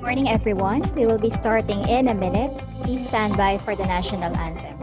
Morning, everyone. We will be starting in a minute. Please stand by for the national anthem.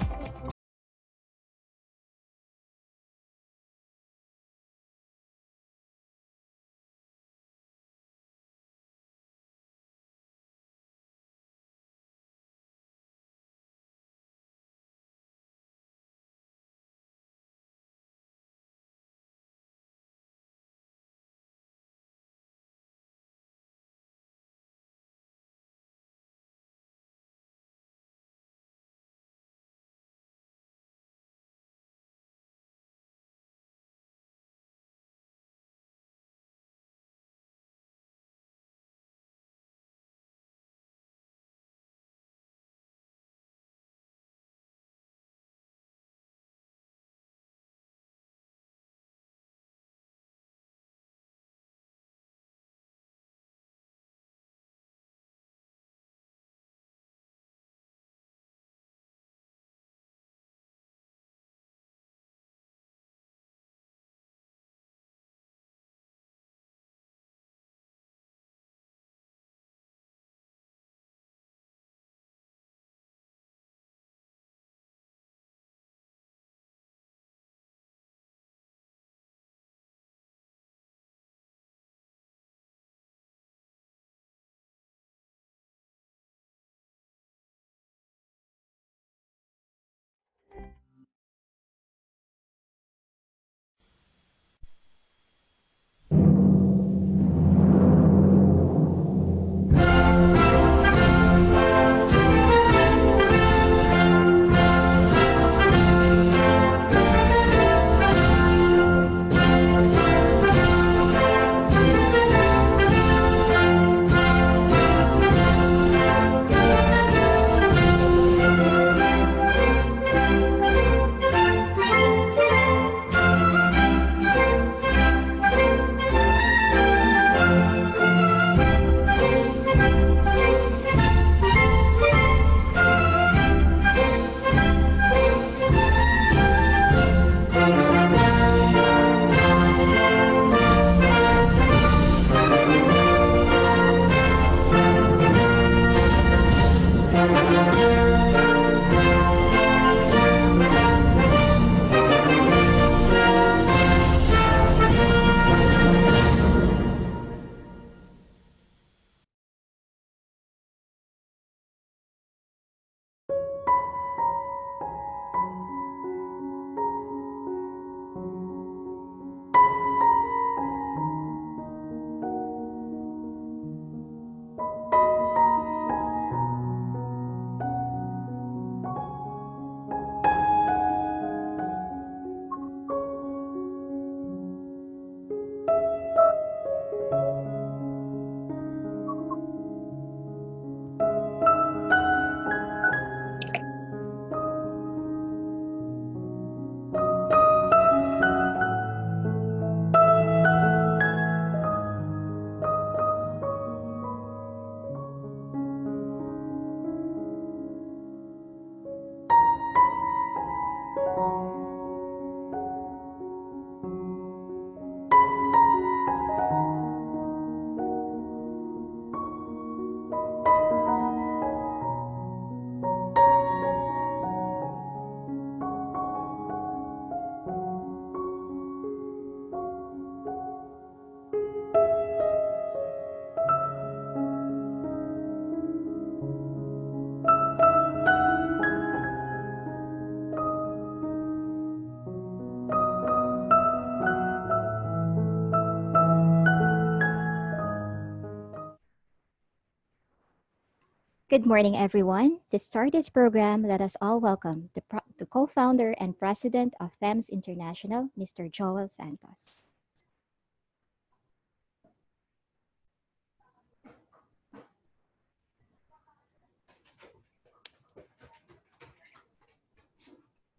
Good morning, everyone. To start this program, let us all welcome the co-founder and president of Thames International, Mr. Joel Santos.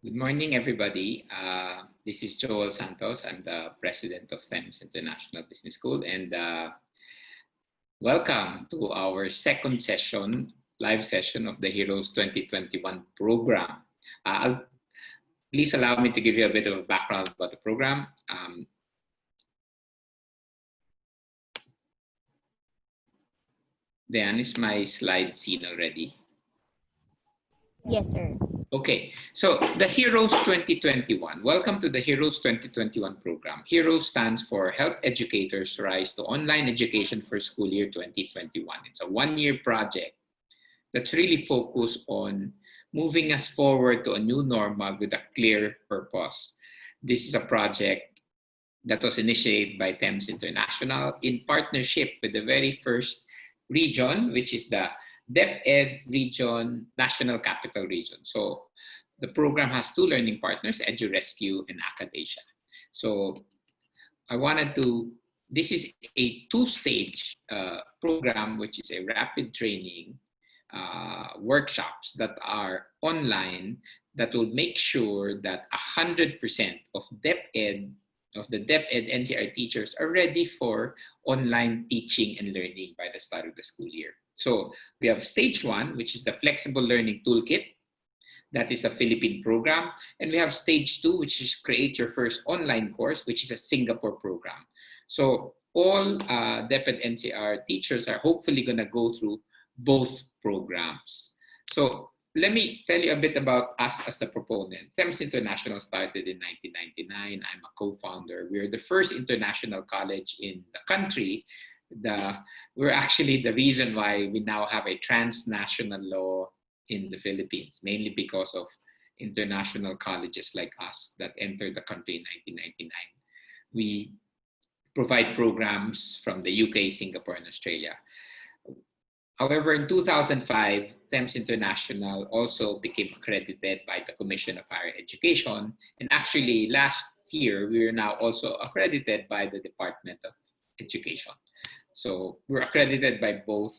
Good morning, everybody. This is Joel Santos. I'm the president of Thames International Business School, and welcome to our second session, live session of the Heroes 2021 program. Please allow me to give you a bit of a background about the program. Diane, is my slide seen already? Yes, sir. Okay, so the Heroes 2021. Welcome to the Heroes 2021 program. Heroes stands for Help Educators Rise to Online Education for School Year 2021. It's a one-year project that's really focused on moving us forward to a new normal with a clear purpose. This is a project that was initiated by Thames International in partnership with the very first region, which is the DepEd region, National Capital Region. So the program has two learning partners, EduRescue and AKADASIA. So this is a two-stage program, which is a rapid training workshops that are online that will make sure that 100% of the DepEd NCR teachers are ready for online teaching and learning by the start of the school year. So we have stage one, which is the Flexible Learning Toolkit. That is a Philippine program. And we have stage two, which is Create Your First Online Course, which is a Singapore program. So all DepEd NCR teachers are hopefully going to go through both programs. So let me tell you a bit about us as the proponent. Thames International started in 1999. I'm a co-founder. We're the first international college in the country. We're actually the reason why we now have a transnational law in the Philippines, mainly because of international colleges like us that entered the country in 1999. We provide programs from the UK, Singapore, and Australia. However, in 2005, Thames International also became accredited by the Commission of Higher Education. And actually, last year, we are now also accredited by the Department of Education. So we're accredited by both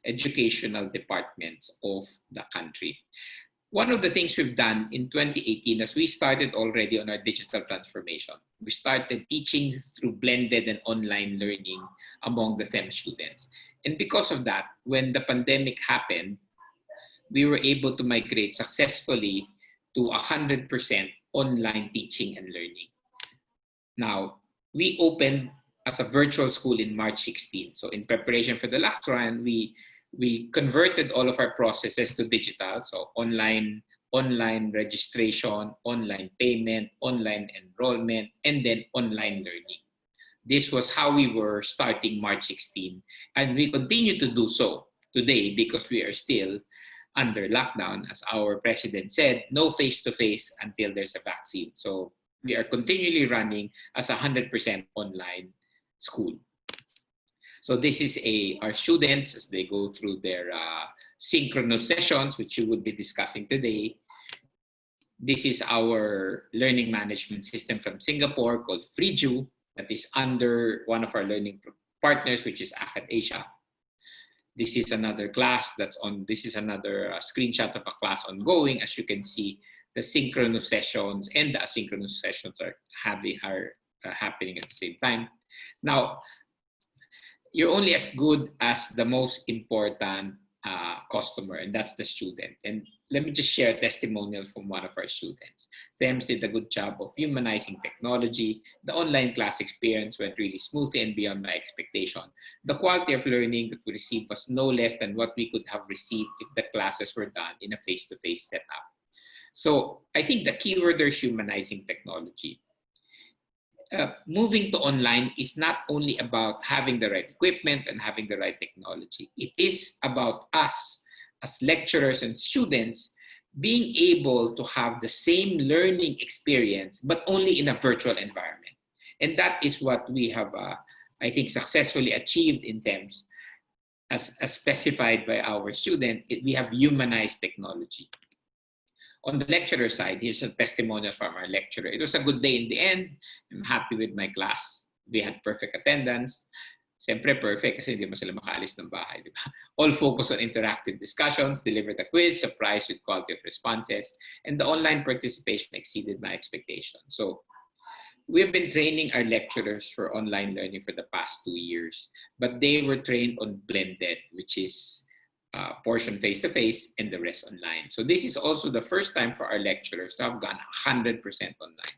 educational departments of the country. One of the things we've done in 2018 is we started already on our digital transformation. We started teaching through blended and online learning among the Thames students. And because of that, when the pandemic happened, we were able to migrate successfully to 100% online teaching and learning. Now, we opened as a virtual school in March 16. So in preparation for the lockdown, we converted all of our processes to digital. So online registration, online payment, online enrollment, and then online learning. This was how we were starting March 16. And we continue to do so today because we are still under lockdown. As our president said, no face-to-face until there's a vaccine. So we are continually running as 100% online school. So this is our students as they go through their synchronous sessions, which you would be discussing today. This is our learning management system from Singapore called FreeJu that is under one of our learning partners, which is AKADASIA. This is another class this is another screenshot of a class ongoing. As you can see, the synchronous sessions and the asynchronous sessions are happening at the same time. Now, you're only as good as the most important customer, and that's the student. And let me just share a testimonial from one of our students. Thames did a good job of humanizing technology. The online class experience went really smoothly and beyond my expectation. The quality of learning that we received was no less than what we could have received if the classes were done in a face-to-face setup. So I think the keyword is humanizing technology. Moving to online is not only about having the right equipment and having the right technology. It is about us as lecturers and students being able to have the same learning experience, but only in a virtual environment. And that is what we have, I think, successfully achieved in Thames. As specified by our student, we have humanized technology. On the lecturer side, here's a testimonial from our lecturer. It was a good day in the end. I'm happy with my class. We had perfect attendance. Siyempre perfect kasi hindi mo sila makaalis ng bahay. Di ba? All focus on interactive discussions, delivered a quiz, surprised with quality of responses, and the online participation exceeded my expectations. So we've been training our lecturers for online learning for the past 2 years, but they were trained on blended, which is portion face-to-face and the rest online. So this is also the first time for our lecturers to have gone 100% online.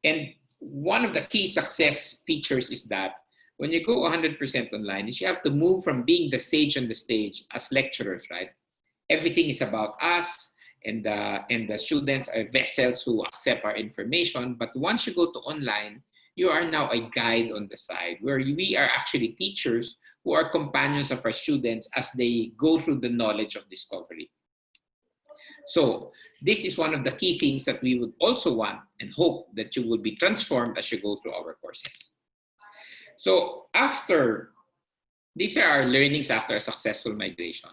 And one of the key success features is that when you go 100% online is you have to move from being the sage on the stage as lecturers, right? Everything is about us, and the students are vessels who accept our information. But once you go to online, you are now a guide on the side, where we are actually teachers who are companions of our students as they go through the knowledge of discovery. So this is one of the key things that we would also want and hope that you will be transformed as you go through our courses. So these are our learnings after a successful migration.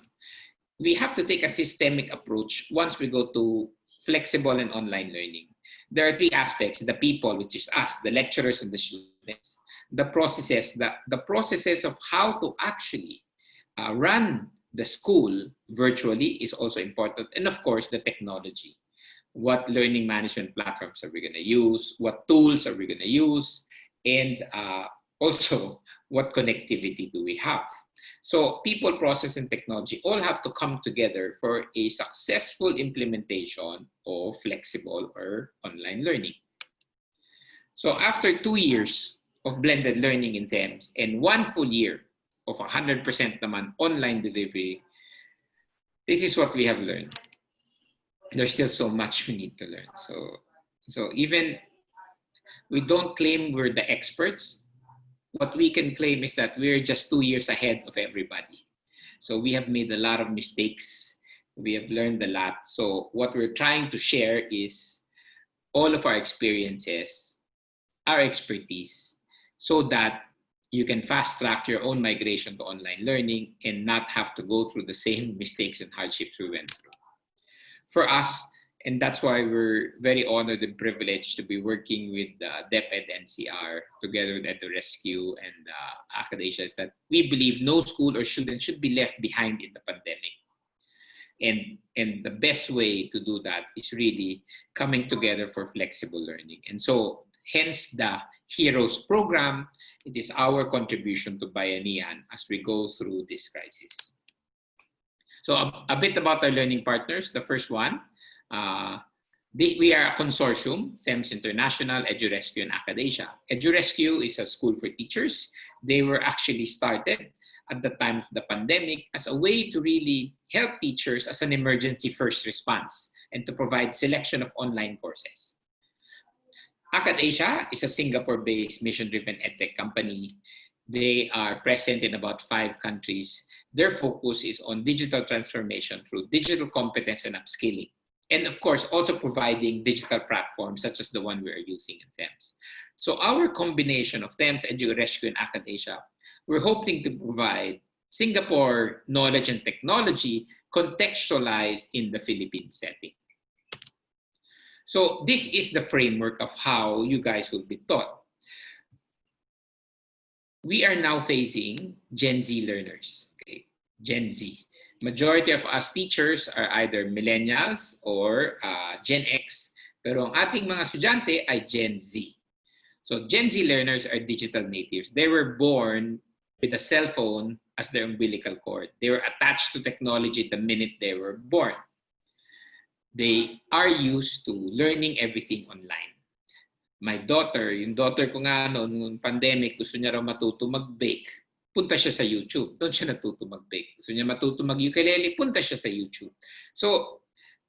We have to take a systemic approach once we go to flexible and online learning. There are three aspects: the people, which is us, the lecturers and the students; the processes, the processes of how to actually run the school virtually is also important. And of course, the technology. What learning management platforms are we going to use? What tools are we going to use? And also, what connectivity do we have? So people, process, and technology all have to come together for a successful implementation of flexible or online learning. So after 2 years of blended learning in Thames and 1 full year of 100% naman online delivery, this is what we have learned. There's still so much we need to learn. So even we don't claim we're the experts. What we can claim is that we're just 2 years ahead of everybody. So we have made a lot of mistakes. We have learned a lot. So what we're trying to share is all of our experiences, our expertise, so that you can fast track your own migration to online learning and not have to go through the same mistakes and hardships we went through. For us, and that's why we're very honored and privileged to be working with DepEd NCR together with EduRescue and AKADASIA, is that we believe no school or student should be left behind in the pandemic. And the best way to do that is really coming together for flexible learning. And so hence the Heroes program. It is our contribution to Bayanihan as we go through this crisis. So a bit about our learning partners. The first one, we are a consortium, Thames International, EduRescue, and AKADASIA. EduRescue is a school for teachers. They were actually started at the time of the pandemic as a way to really help teachers as an emergency first response and to provide selection of online courses. AKADASIA is a Singapore-based mission-driven edtech company. They are present in about 5 countries. Their focus is on digital transformation through digital competence and upskilling. And of course, also providing digital platforms such as the one we are using in Thames. So our combination of Thames, EduRescue, and AKADASIA, we're hoping to provide Singapore knowledge and technology contextualized in the Philippine setting. So this is the framework of how you guys will be taught. We are now facing Gen Z learners, okay? Gen Z. Majority of us teachers are either millennials or Gen X. Pero ang ating mga estudyante ay Gen Z. So Gen Z learners are digital natives. They were born with a cell phone as their umbilical cord. They were attached to technology the minute they were born. They are used to learning everything online. My daughter, yung daughter ko nga noong pandemic, gusto niya raw matuto mag-bake. Punta siya sa YouTube. Doon siya natuto mag-bake. Gusto niya matuto mag-ukulele, punta siya sa YouTube. So,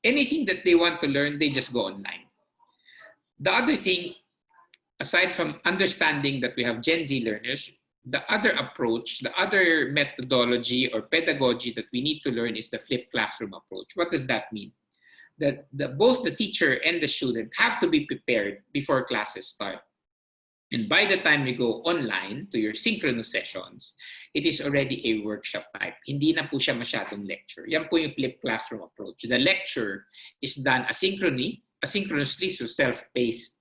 anything that they want to learn, they just go online. The other thing, aside from understanding that we have Gen Z learners, the other approach, the other methodology or pedagogy that we need to learn is the flipped classroom approach. What does that mean? That both the teacher and the student have to be prepared before classes start. And by the time we go online to your synchronous sessions, it is already a workshop type. Hindi na po siya masyadong lecture. Yan po yung flipped classroom approach. The lecture is done asynchronously, so self-paced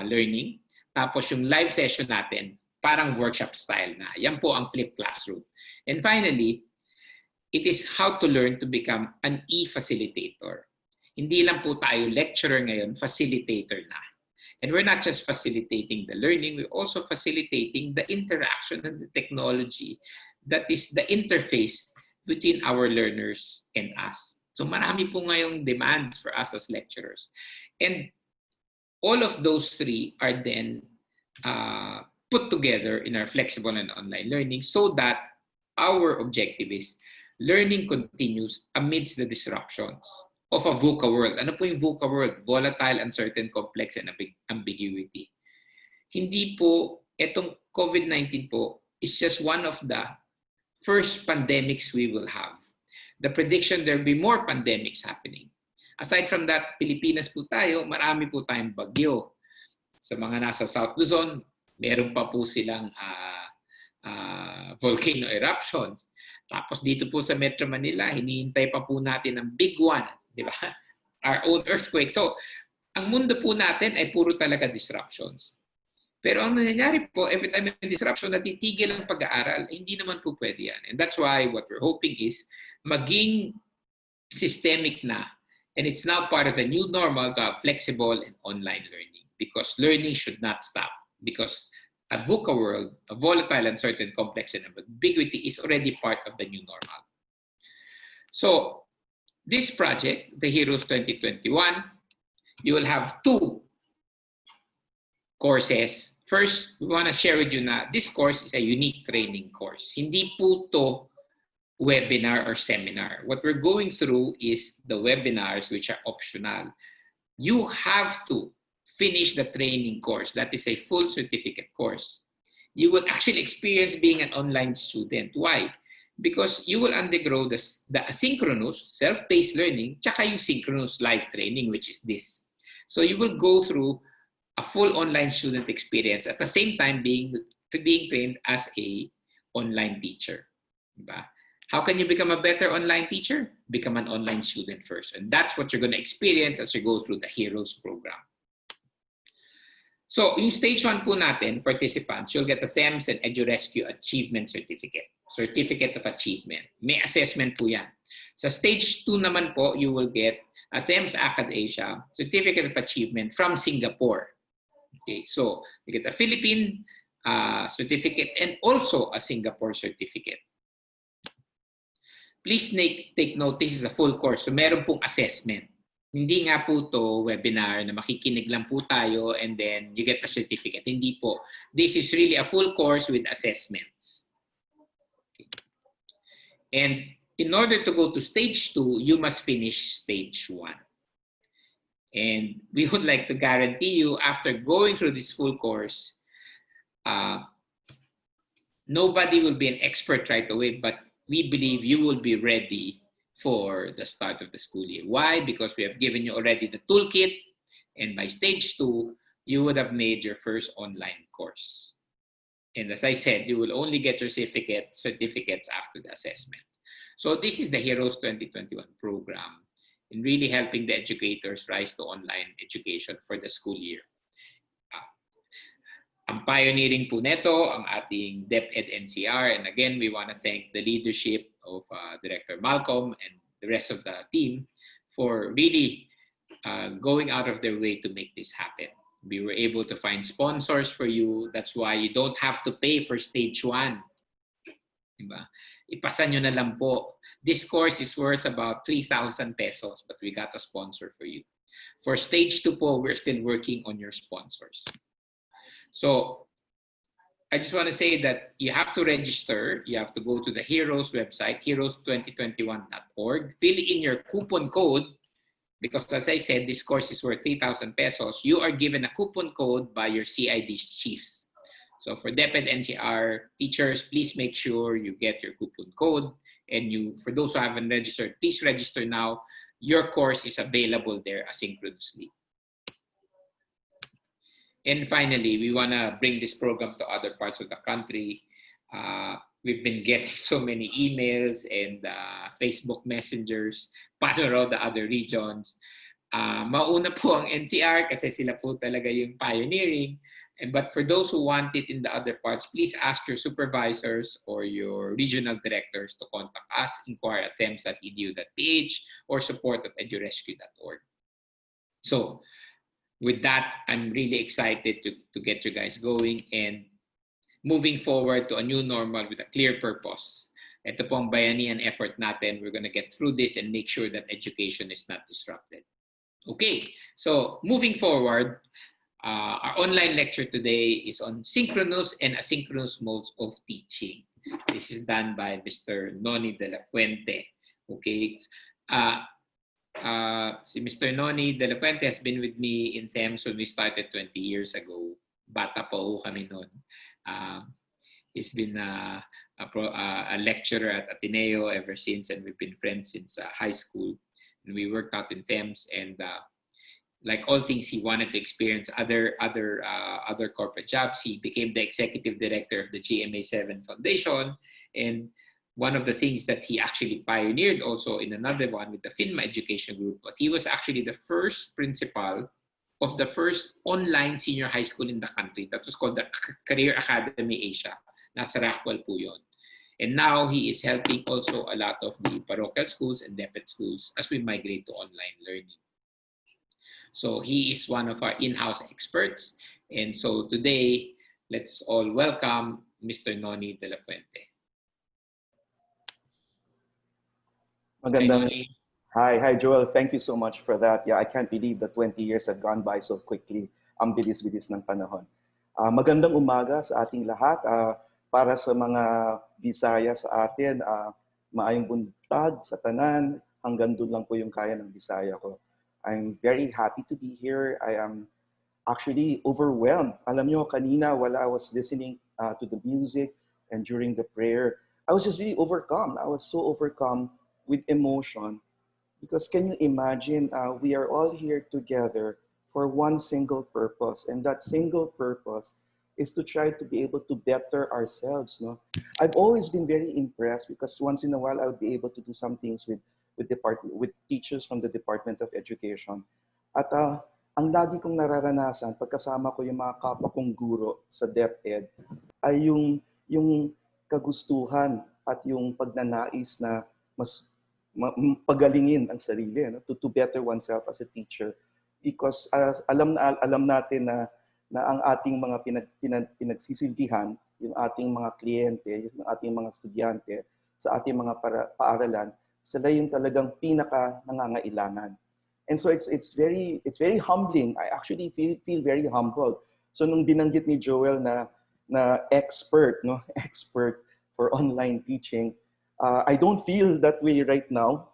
learning. Tapos yung live session natin, parang workshop style na. Yan po ang flipped classroom. And finally, it is how to learn to become an e-facilitator. Hindi lang po tayo lecturer ngayon, facilitator na. And we're not just facilitating the learning, we're also facilitating the interaction and the technology that is the interface between our learners and us. So marami po ngayong demands for us as lecturers. And all of those three are then put together in our flexible and online learning so that our objective is learning continues amidst the disruptions of a VUCA world. Ano po yung VUCA world? Volatile, uncertain, complex, and ambiguity. Hindi po, itong COVID-19 po is just one of the first pandemics we will have. The prediction there will be more pandemics happening. Aside from that, Pilipinas po tayo, marami po tayong bagyo. Sa mga nasa South Luzon, meron pa po silang volcano eruptions. Tapos dito po sa Metro Manila, hinihintay pa po natin ang big one, di ba? Our own earthquake. So, ang mundo po natin ay puro talaga disruptions. Pero ang nangyayari po, every time may disruption, natitigil ang pag-aaral, hindi naman po pwede yan. And that's why what we're hoping is maging systemic na. And it's now part of the new normal to have flexible and online learning because learning should not stop. Because a VUCA world, a volatile, uncertain, complex, and ambiguity is already part of the new normal. So, this project, the Heroes 2021, you will have 2 courses. First, we want to share with you na this course is a unique training course. Hindi po to webinar or seminar. What we're going through is the webinars which are optional. You have to finish the training course. That is a full certificate course. You will actually experience being an online student. Why? Because you will undergo the asynchronous, self-paced learning, tsaka yung synchronous live training, which is this. So you will go through a full online student experience at the same time being trained as a online teacher. Diba? How can you become a better online teacher? Become an online student first. And that's what you're going to experience as you go through the Heroes program. So, in stage 1 po natin, participants, you'll get the Thames and EduRescue Achievement Certificate. Certificate of Achievement. May assessment po yan. Sa stage 2 naman po, you will get a Thames AKADASIA Certificate of Achievement from Singapore. Okay, so you get a Philippine certificate and also a Singapore certificate. Please take note, this is a full course. So, meron pong assessment. Hindi nga po to webinar na makikinig lang po tayo and then you get the certificate. Hindi po. This is really a full course with assessments. Okay. And in order to go to stage 2, you must finish stage 1. And we would like to guarantee you after going through this full course, nobody will be an expert right away, but we believe you will be ready for the start of the school year. Why? Because we have given you already the toolkit, and by stage 2, you would have made your first online course. And as I said, you will only get your certificates after the assessment. So this is the Heroes 2021 program in really helping the educators rise to online education for the school year. Ang pioneering po neto, ang ating DepEd NCR. And again, we want to thank the leadership of Director Malcolm and the rest of the team for really going out of their way to make this happen. We were able to find sponsors for you. That's why you don't have to pay for stage 1. Diba? Ipasa nyo na lang po. This course is worth about 3,000 pesos, but we got a sponsor for you. For stage 2 po, we're still working on your sponsors. So, I just want to say that you have to register. You have to go to the Heroes website, heroes2021.org. Fill in your coupon code because, as I said, this course is worth 3,000 pesos. You are given a coupon code by your CID chiefs. So for DepEd NCR teachers, please make sure you get your coupon code. And for those who haven't registered, please register now. Your course is available there asynchronously. And finally, we want to bring this program to other parts of the country. We've been getting so many emails and Facebook messengers para raw the other regions. Mauna po ang NCR kasi sila po talaga yung pioneering. But for those who want it in the other parts, please ask your supervisors or your regional directors to contact us, inquire at thames.edu.ph or support@edurescue.org. So, with that, I'm really excited to get you guys going and moving forward to a new normal with a clear purpose. Ito po ang bayanihan effort natin. We're going to get through this and make sure that education is not disrupted. Okay, so moving forward, Our online lecture today is on synchronous and asynchronous modes of teaching. This is done by Mr. Noni de la Fuente. Okay. Si Mr. Noni de la Fuente has been with me in Thames when we started 20 years ago. Bata pa ho kami noon. He's been a lecturer at Ateneo ever since, and we've been friends since high school. And we worked out in Thames, and like all things, he wanted to experience other corporate jobs. He became the executive director of the GMA7 Foundation, and one of the things that he actually pioneered also in another one with the FINMA Education Group, but he was actually the first principal of the first online senior high school in the country. That was called the Career Academy Asia. Nasa Rockwell po yun. And now he is helping also a lot of the parochial schools and DepEd schools as we migrate to online learning. So he is one of our in-house experts. And so today, let's all welcome Mr. Noni de la Fuente. Magandang. Hi, Joel. Thank you so much for that. Yeah, I can't believe that 20 years have gone by so quickly. Ang bilis-bilis ng panahon. Magandang umaga sa ating lahat. Para sa mga Bisaya sa atin, maayong buntag sa tanan. Hanggang doon lang po yung kaya ng Bisaya ko. I'm very happy to be here. I am actually overwhelmed. Alam nyo, kanina while I was listening to the music and during the prayer, I was just really overcome. I was so overcome with emotion. Because can you imagine, we are all here together for one single purpose. And that single purpose is to try to be able to better ourselves. No? I've always been very impressed because once in a while I would be able to do some things with teachers from the Department of Education. At ang lagi kong nararanasan pagkasama ko yung mga kapwa kong guro sa DepEd ay yung kagustuhan at yung pagnanais na mas pagalingin ang sarili, no? to better oneself as a teacher. Because alam natin na ang ating mga pinagsisilbihan, yung ating mga kliyente, yung ating mga estudyante, sa ating mga paaralan, sila yung talagang pinaka nangangailangan. And so it's very humbling. I actually feel very humbled. So nung binanggit ni Joel na expert, no, expert for online teaching, I don't feel that way right now.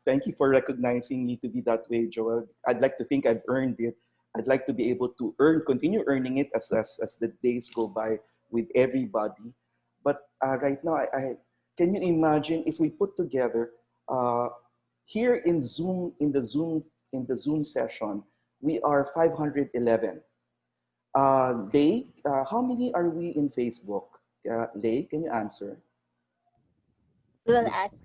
Thank you for recognizing me to be that way, Joel. I'd like to think I've earned it. I'd like to be able to continue earning it as the days go by with everybody. But right now, can you imagine if we put together here in the Zoom session, we are 511. Lay, how many are we in Facebook? Lay, can you answer? We will ask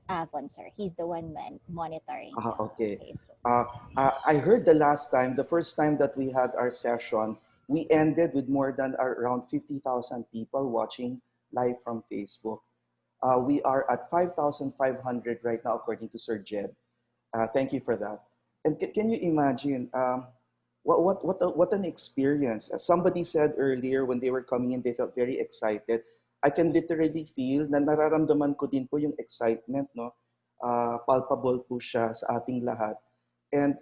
Avon, sir. He's the one monitoring Okay. Facebook. I heard the first time that we had our session, we ended with more than around 50,000 people watching live from Facebook. We are at 5,500 right now, according to Sir Jed. Thank you for that. And can you imagine what an experience? As somebody said earlier, when they were coming in, they felt very excited. I can literally feel na nararamdaman ko din po yung excitement, no? Palpable po siya sa ating lahat. And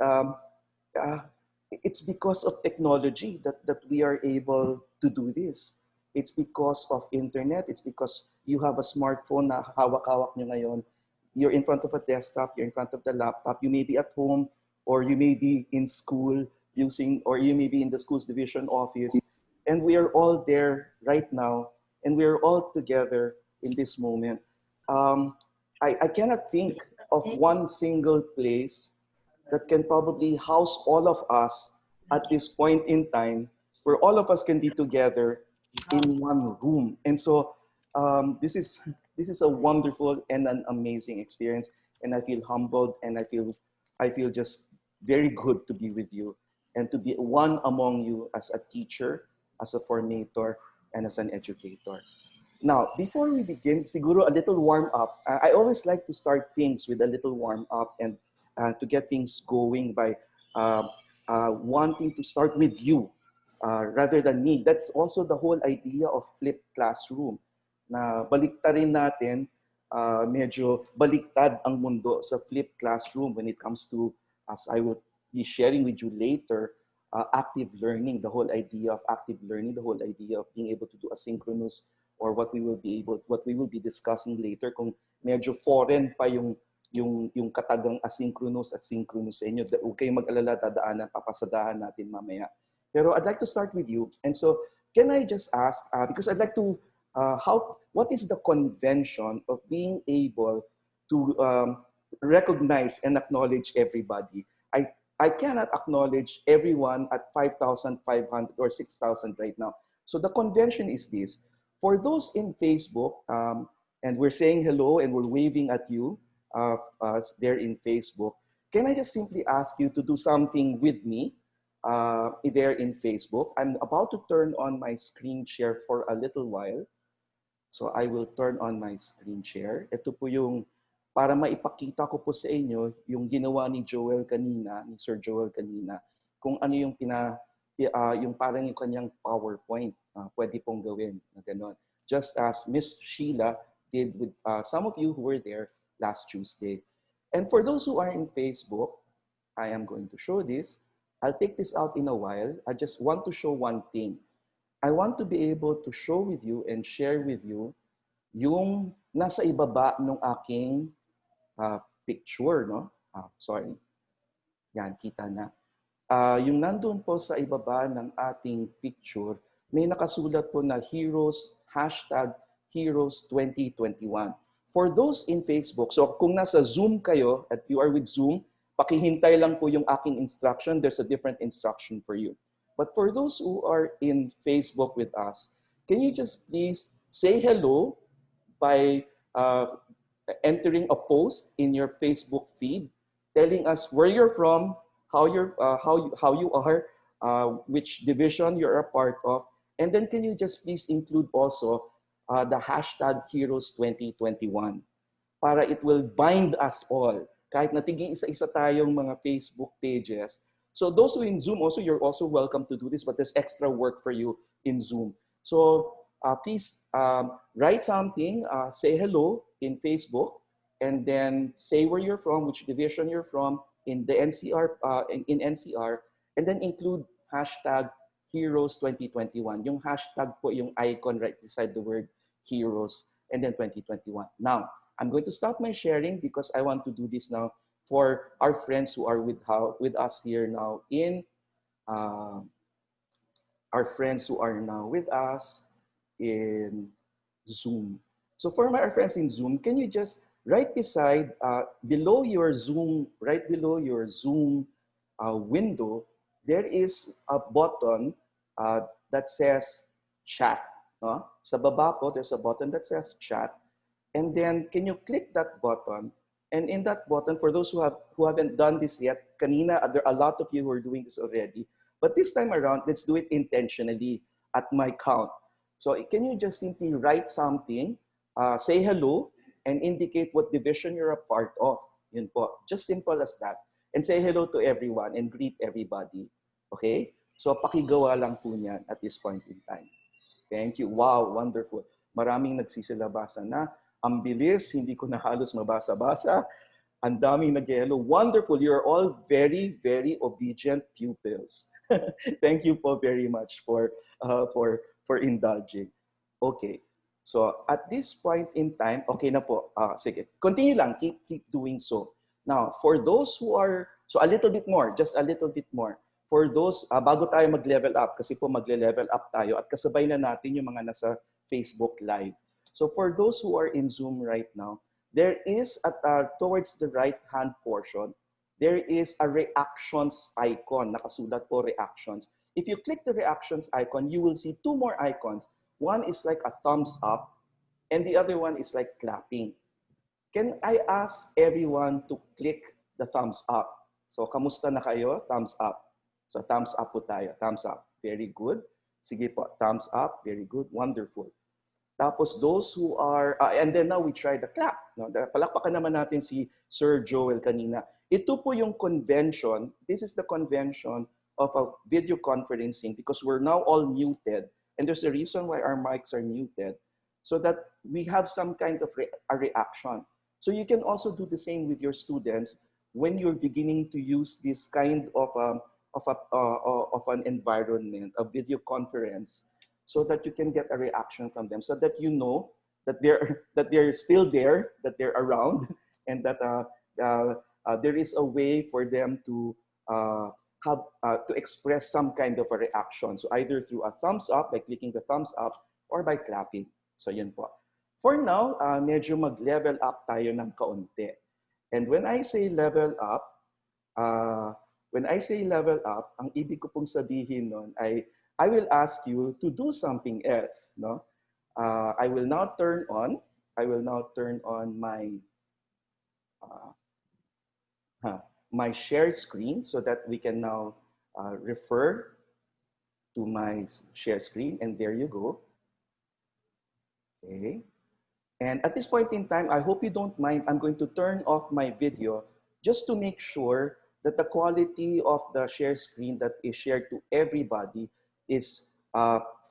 it's because of technology that we are able to do this. It's because of internet. It's because you have a smartphone na hawak-hawak nyo ngayon. You're in front of a desktop, you're in front of the laptop. You may be at home, or you may be in school or you may be in the school's division office. And we are all there right now. And we are all together in this moment. I cannot think of one single place that can probably house all of us at this point in time, where all of us can be together in one room. And so this is a wonderful and an amazing experience. And I feel humbled, and I feel just very good to be with you and to be one among you as a teacher, as a formator, and as an educator. Now, before we begin, siguro a little warm up. I always like to start things with a little warm up and to get things going by wanting to start with you rather than me. That's also the whole idea of flipped classroom. Na baliktarin natin, medyo baliktad ang mundo sa flipped classroom when it comes to, as I will be sharing with you later, active learning, the whole idea of active learning, the whole idea of being able to do asynchronous, or what we will be discussing later, kung medyo foreign pa yung katagang asynchronous at synchronous sa inyo. Huwag kayong mag-alala, papasadahan natin mamaya. Pero I'd like to start with you. And so, can I just ask, because I'd like to, what is the convention of being able to recognize and acknowledge everybody? I cannot acknowledge everyone at 5,500 or 6,000 right now. So the convention is this. For those in Facebook, and we're saying hello and we're waving at you there in Facebook, can I just simply ask you to do something with me there in Facebook? I'm about to turn on my screen share for a little while. So I will turn on my screen share. Ito po yung, para maipakita ko po sa inyo, yung ginawa ni Joel kanina, ni Sir Joel kanina, kung ano yung yung parang yung kanyang PowerPoint, pwede pong gawin na gano'n. Just as Miss Sheila did with some of you who were there last Tuesday. And for those who are in Facebook, I am going to show this. I'll take this out in a while. I just want to show one thing. I want to be able to show with you and share with you yung nasa ibaba ng aking picture, no? Sorry. Yan, kita na. Yung nandun po sa ibaba ng ating picture, may nakasulat po na Heroes 2021. For those in Facebook, so kung nasa Zoom kayo at you are with Zoom, pakihintay lang po yung aking instruction. There's a different instruction for you. But for those who are in Facebook with us, can you just please say hello by entering a post in your Facebook feed, telling us where you're from, how you are, which division you're a part of, and then can you just please include also the hashtag Heroes 2021 para it will bind us all. Kahit natiging isa-isa tayong mga Facebook pages. So those who in Zoom also, you're also welcome to do this, but there's extra work for you in Zoom. So please write something, say hello in Facebook, and then say where you're from, which division you're from in the NCR, in NCR, and then include hashtag Heroes 2021. Yung hashtag po yung icon right beside the word Heroes, and then 2021. Now, I'm going to stop my sharing because I want to do this now for our friends who are with us here now in our friends who are now with us in Zoom. So for our friends in Zoom, can you just right beside, below your Zoom window, there is a button that says chat. No? Sa baba po, there's a button that says chat. And then, can you click that button? And in that button, for those who haven't done this yet, kanina, there are a lot of you who are doing this already. But this time around, let's do it intentionally at my count. So can you just simply write something, say hello, and indicate what division you're a part of? Yun po. Just simple as that. And say hello to everyone and greet everybody. Okay? So pakigawa lang po niyan at this point in time. Thank you. Wow, wonderful. Maraming nagsisilabasan na. Ang bilis, hindi ko na halos mabasa-basa. Ang daming nag-hello. Wonderful. You're all very, very obedient pupils. Thank you po very much for indulging. Okay. So at this point in time, okay na po. Sige. Continue lang. Keep doing so. Now, for those who are, so a little bit more, just a little bit more. For those, bago tayo mag-level up, kasi po magle-level up tayo at kasabay na natin yung mga nasa Facebook Live. So for those who are in Zoom right now, there is towards the right-hand portion, there is a reactions icon. Nakasulat po reactions. If you click the reactions icon, you will see two more icons. One is like a thumbs up, and the other one is like clapping. Can I ask everyone to click the thumbs up? So kamusta na kayo? Thumbs up. So thumbs up po tayo. Thumbs up. Very good. Sige po. Thumbs up. Very good. Wonderful. Tapos those who are, and then now we try the clap. No? Palakpakan naman natin si Sir Joel kanina. Ito po yung convention. This is the convention of a video conferencing because we're now all muted. And there's a reason why our mics are muted. So that we have some kind of a reaction. So you can also do the same with your students when you're beginning to use this kind of of an environment, a video conference, so that you can get a reaction from them, so that you know that they're still there, that they're around, and that there is a way for them to have to express some kind of a reaction. So either through a thumbs up, by clicking the thumbs up, or by clapping. So yun po. For now, medyo mag-level up tayo ng kaunti. And when I say level up, ang ibig ko pong sabihin nun ay I will ask you to do something else. No? I will now turn on my share screen so that we can now refer to my share screen. And there you go. Okay. And at this point in time, I hope you don't mind, I'm going to turn off my video just to make sure that the quality of the share screen that is shared to everybody is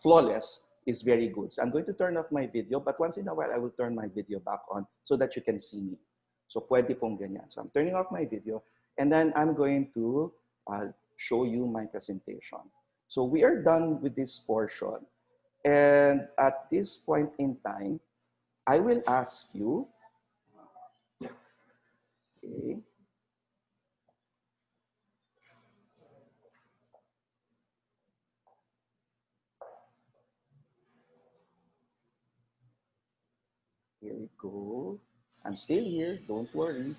flawless, is very good. So I'm going to turn off my video, but once in a while, I will turn my video back on so that you can see me. So pwede pong ganyan. So I'm turning off my video, and then I'm going to show you my presentation. So we are done with this portion. And at this point in time, I will ask you, okay, here we go. I'm still here, don't worry.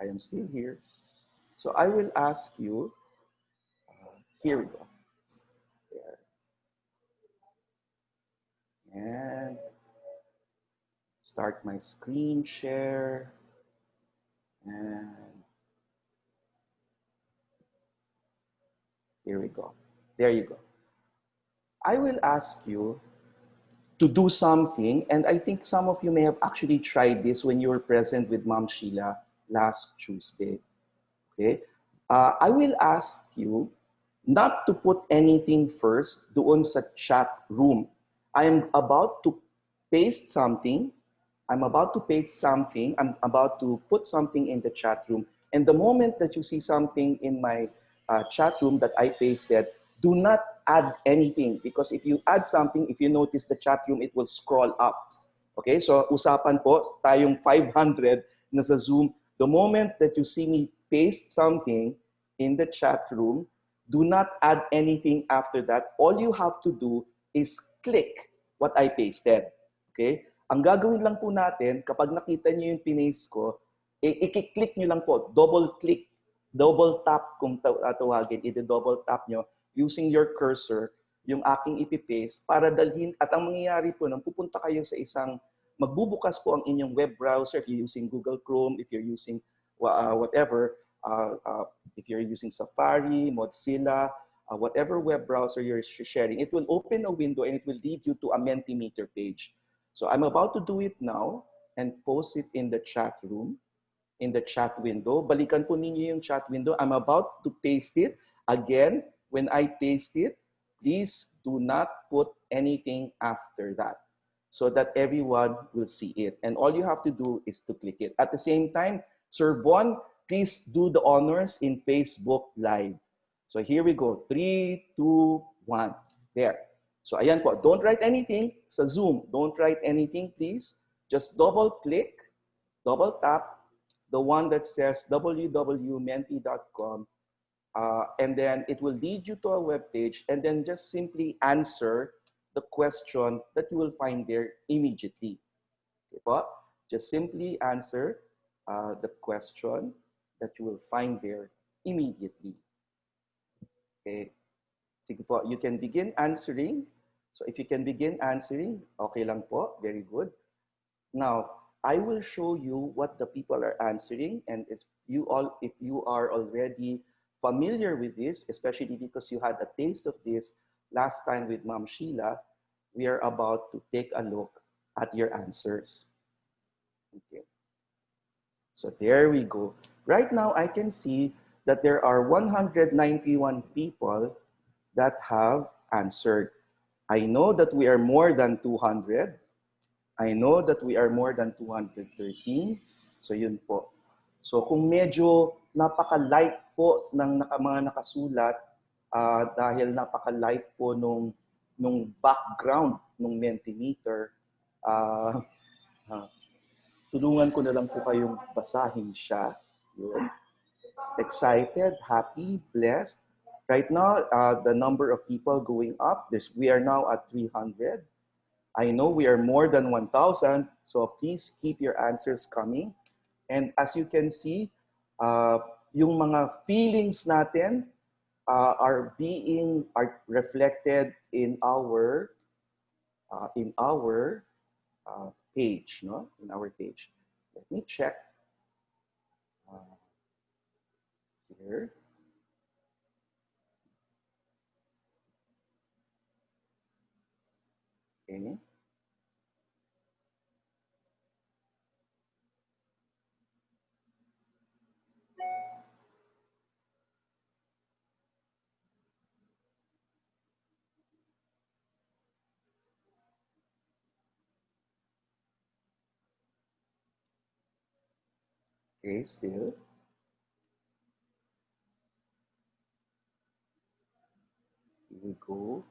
I am still here. So I will ask you, here we go. There. And start my screen share. And here we go. There you go. I will ask you to do something, and I think some of you may have actually tried this when you were present with Ma'am Sheila last Tuesday. Okay? I will ask you not to put anything first doon sa chat room. I am about to paste something. I'm about to put something in the chat room. And the moment that you see something in my chat room that I pasted, do not add anything, because if you add something, if you notice the chat room, it will scroll up. Okay, so usapan po, tayong 500 na sa Zoom. The moment that you see me paste something in the chat room, do not add anything after that. All you have to do is click what I pasted. Okay? Ang gagawin lang po natin, kapag nakita niyo yung pinaste ko, i-click niyo lang po, double click, double tap kung tawagin, i-double tap niyo using your cursor, yung aking ipipaste para dalhin, at ang mangyayari po, nang pupunta kayo sa isang, magbubukas po ang inyong web browser, if you're using Google Chrome, if you're using whatever, if you're using Safari, Mozilla, whatever web browser you're sharing, it will open a window and it will lead you to a Mentimeter page. So I'm about to do it now and post it in the chat room, in the chat window. Balikan po ninyo yung chat window. I'm about to paste it. Again, when I paste it, please do not put anything after that so that everyone will see it. And all you have to do is to click it. At the same time, Sir Von, please do the honors in Facebook Live. So here we go. 3, 2, 1. There. So ayan po. Don't write anything sa Zoom. Don't write anything, please. Just double click, double tap the one that says www.menti.com. And then it will lead you to a web page, and then just simply answer the question that you will find there immediately. Okay po? Just simply answer the question that you will find there immediately. Okay. Sige po, you can begin answering. So if you can begin answering, okay lang po, very good. Now, I will show you what the people are answering, and if you are already familiar with this, especially because you had a taste of this last time with Ma'am Sheila, we are about to take a look at your answers. Okay. So there we go. Right now, I can see that there are 191 people that have answered. I know that we are more than 200. I know that we are more than 213. So yun po. So kung medyo napaka-light po ng mga nakasulat dahil napaka-light po nung background ng Mentimeter. Tulungan ko na lang po kayong basahin siya. Yun. Excited, happy, blessed. Right now, the number of people going up, we are now at 300. I know we are more than 1,000, so please keep your answers coming. And as you can see, yung mga feelings natin are reflected in our page, no? In our page. Let me check here. Okay. Okay, still. Here we go.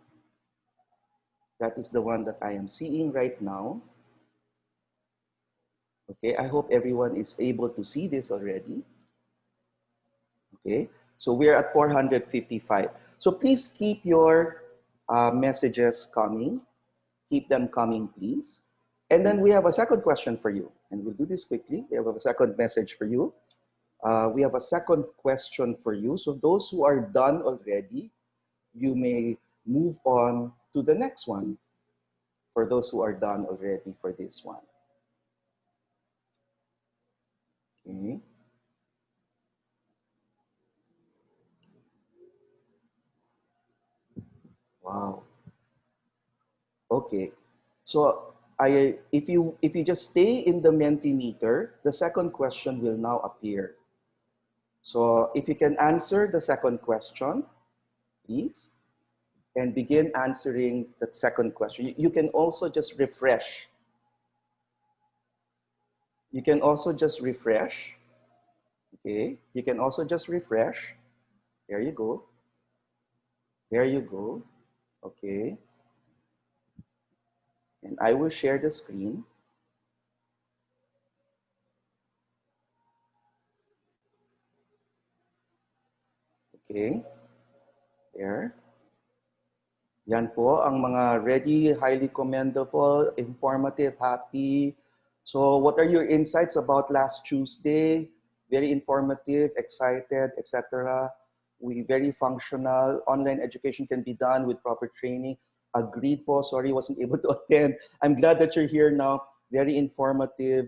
That is the one that I am seeing right now. Okay, I hope everyone is able to see this already. Okay, so we're at 455. So please keep your messages coming. Keep them coming, please. And then we have a second question for you. And we'll do this quickly. We have a second message for you. We have a second question for you. So those who are done already, you may move on to the next one. For those who are done already for this one. Okay. Wow. Okay. So if you just stay in the Mentimeter, the second question will now appear. So if you can answer the second question, please, and begin answering that second question. You can also just refresh. You can also just refresh. Okay. You can also just refresh. There you go. There you go. Okay. And I will share the screen. Okay. There. Yan po ang mga ready, highly commendable, informative, happy. So what are your insights about last Tuesday? Very informative, excited, etc. Very functional. Online education can be done with proper training. Agreed po. Sorry, wasn't able to attend. I'm glad that you're here now. Very informative.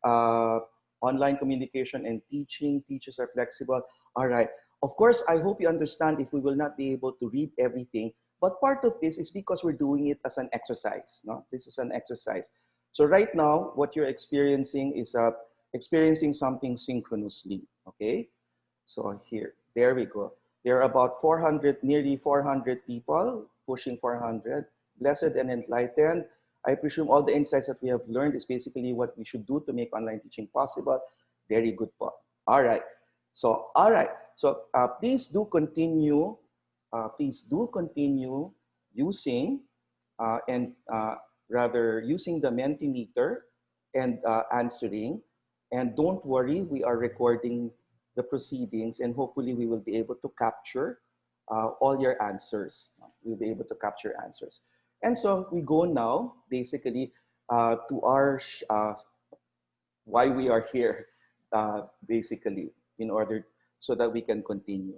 Online communication and teaching. Teachers are flexible. All right. Of course, I hope you understand if we will not be able to read everything. But part of this is because we're doing it as an exercise. No? This is an exercise. So right now, what you're experiencing is experiencing something synchronously. Okay? So there we go. There are about 400, nearly 400 people, pushing 400. Blessed and enlightened. I presume all the insights that we have learned is basically what we should do to make online teaching possible. Very good po. All right. So, all right. So please do continue. Please do continue using using the Mentimeter and answering. And don't worry, we are recording the proceedings, and hopefully we will be able to capture all your answers. We'll be able to capture answers. And so we go now, basically, to our why we are here, basically, in order so that we can continue.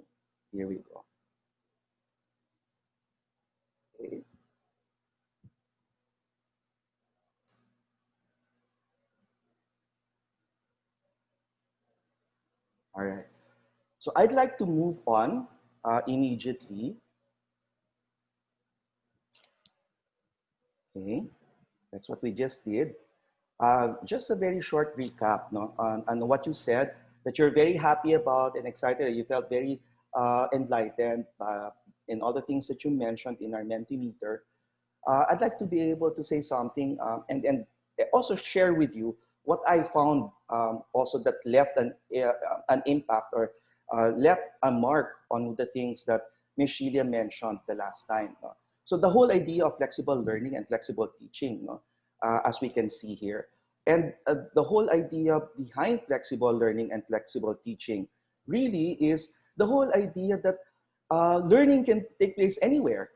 Here we go. Okay. All right. So I'd like to move on immediately. Okay, that's what we just did. Just a very short recap on what you said, that you're very happy about and excited. You felt very enlightened in all the things that you mentioned in our Mentimeter. I'd like to be able to say something and also share with you what I found also that left an impact or left a mark on the things that Ms. Sheila mentioned the last time. No? So the whole idea of flexible learning and flexible teaching, no? As we can see here. And the whole idea behind flexible learning and flexible teaching really is the whole idea that learning can take place anywhere.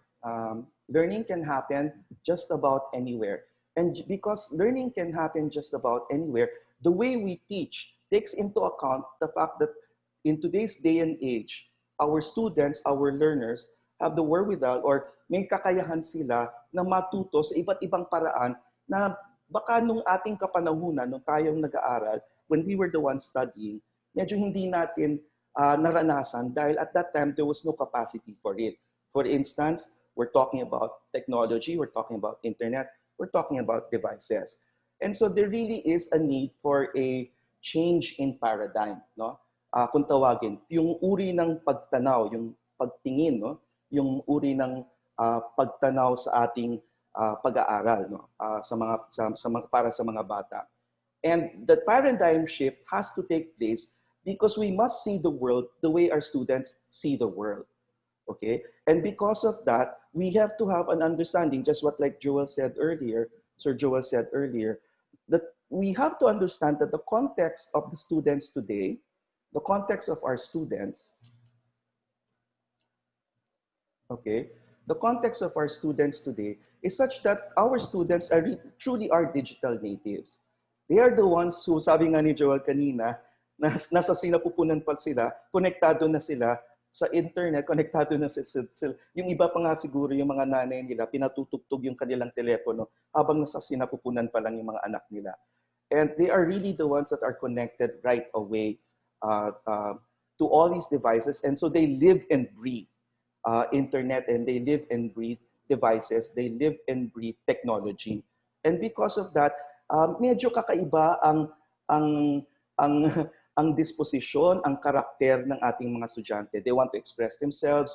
Learning can happen just about anywhere. And because learning can happen just about anywhere, the way we teach takes into account the fact that in today's day and age, our students, our learners, have the wherewithal or may kakayahan sila na matuto sa iba't ibang paraan na baka nung ating kapanahunan, nung tayong nag-aaral, when we were the ones studying, medyo hindi natin naranasan dahil at that time there was no capacity for it. For instance, we're talking about technology, we're talking about internet, we're talking about devices. And so there really is a need for a change in paradigm, no? Kung tawagin, yung uri ng pagtanaw, yung pagtingin, no? Yung uri ng pagtanaw sa ating pag-aaral, no? Para sa mga bata. And the paradigm shift has to take place because we must see the world the way our students see the world. Okay? And because of that, we have to have an understanding, just what like Joel said earlier, Sir Joel said earlier, that we have to understand that the context of the students today, the context of our students, okay, the context of our students today is such that our students truly are digital natives. They are the ones who, sabi nga ni Joel kanina, nasa sinapupunan pa sila, konektado na sila sa internet, konektado na sila. Yung iba pa nga siguro, yung mga nanay nila, pinatutugtog yung kanilang telepono habang nasa sinapupunan pa lang yung mga anak nila. And they are really the ones that are connected right away to all these devices. And so they live and breathe internet, and they live and breathe devices. They live and breathe technology. And because of that, medyo kakaiba ang disposisyon, ang karakter ng ating mga estudyante. They want to express themselves.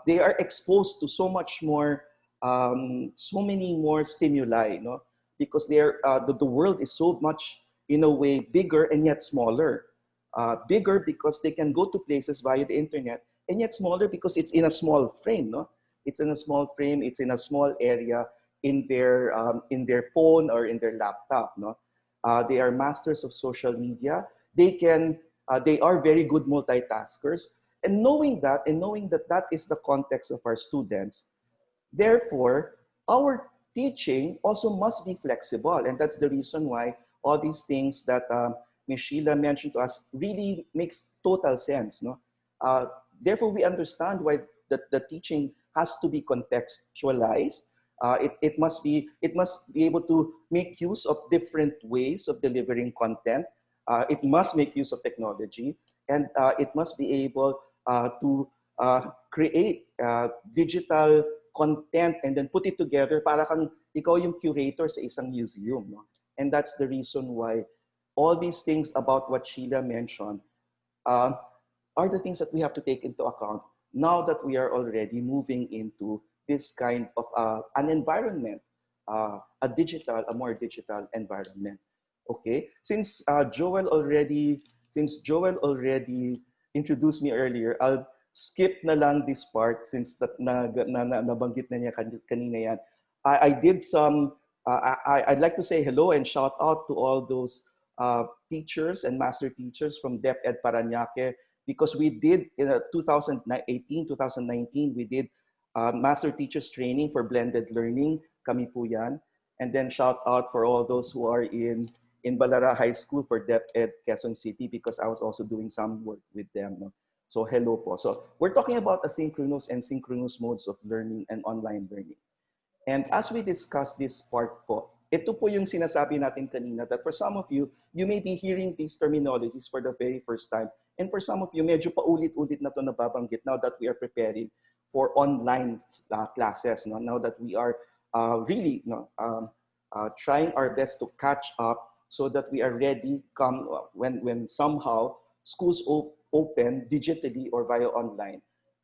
They are exposed to so much more, so many more stimuli, no? Because the world is so much, in a way, bigger and yet smaller. Bigger because they can go to places via the internet, and yet smaller because it's in a small frame, no? It's in a small frame, it's in a small area in their phone or in their laptop, no? They are masters of social media. They are very good multitaskers. And knowing that that is the context of our students, therefore, our teaching also must be flexible. And that's the reason why all these things that Ms. Sheila mentioned to us really makes total sense, no? Therefore, we understand why the teaching has to be contextualized. It must be able to make use of different ways of delivering content. It must make use of technology, and it must be able to create digital content and then put it together para kang ikaw yung curator sa isang museum, no? And that's the reason why all these things about what Sheila mentioned are the things that we have to take into account now that we are already moving into this kind of an environment, a more digital environment. Okay, since Joel already introduced me earlier, I'll skip na lang this part since that nabanggit na niya kanina yan. I did some. I'd like to say hello and shout out to all those teachers and master teachers from DepEd Paranaque, because we did in 2018, 2019, we did master teachers training for blended learning. Kami po yan. And then shout out for all those who are in Balara High School for DepEd Quezon City, because I was also doing some work with them. No? So hello po. So we're talking about asynchronous and synchronous modes of learning and online learning. And as we discuss this part po, ito po yung sinasabi natin kanina that for some of you, you may be hearing these terminologies for the very first time. And for some of you, medyo paulit-ulit na ito nababanggit now that we are preparing for online classes. No? Now that we are really trying our best to catch up so that we are ready when somehow schools open digitally or via online.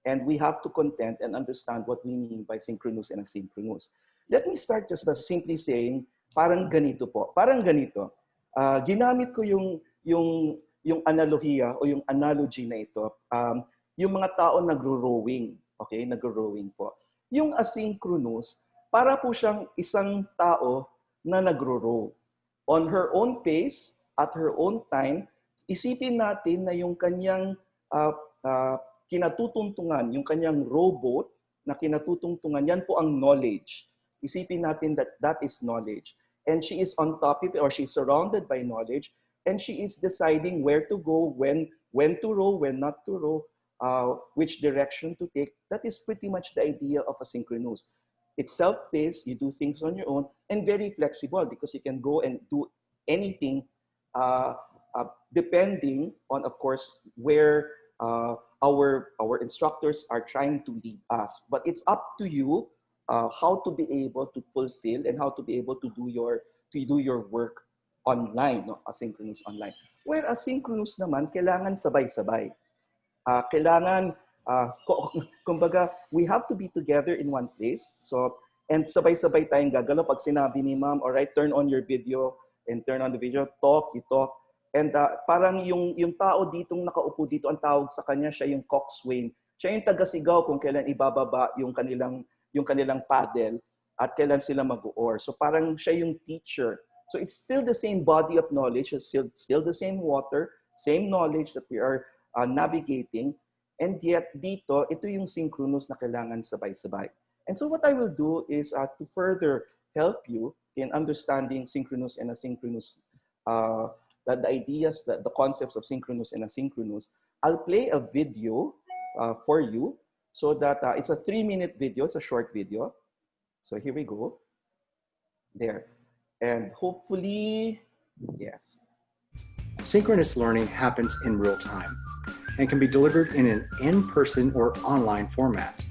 And we have to contend and understand what we mean by synchronous and asynchronous. Let me start just by simply saying, parang ganito po. Parang ganito. Ginamit ko yung yung analohiya o yung analogy na ito, yung mga tao nagro-rowing, okay? Nagro-rowing po. Yung asynchronous, para po siyang isang tao na nagro-row. On her own pace, at her own time, isipin natin na yung kanyang kinatutuntungan, yung kanyang rowboat na kinatutuntungan, yan po ang knowledge. Isipin natin that that is knowledge. And she is on top of it, or she's surrounded by knowledge, and she is deciding where to go, when to row, when not to row, which direction to take. That is pretty much the idea of asynchronous. It's self-paced, you do things on your own, and very flexible because you can go and do anything depending on, of course, where our instructors are trying to lead us. But it's up to you how to be able to fulfill and how to be able to do your work online, no? Asynchronous online. Where asynchronous naman, kailangan sabay-sabay. Kailangan, kumbaga, we have to be together in one place. So, and sabay-sabay tayong gagalaw. Pag sinabi ni ma'am, all right, turn on your video and turn on the video, talk, you talk. And parang yung tao ditong nakaupo dito, ang tawag sa kanya, siya yung coxswain. Siya yung tagasigaw kung kailan ibababa yung kanilang paddle at kailan sila mag-oar. So parang siya yung teacher. So it's still the same body of knowledge, it's still the same water, same knowledge that we are navigating. And yet dito, ito yung synchronous na kailangan sabay-sabay. And so what I will do is to further help you in understanding synchronous and asynchronous, the ideas, the concepts of synchronous and asynchronous. I'll play a video for you so that it's a 3-minute video, it's a short video. So here we go. There. And hopefully, yes. Synchronous learning happens in real time and can be delivered in an in-person or online format.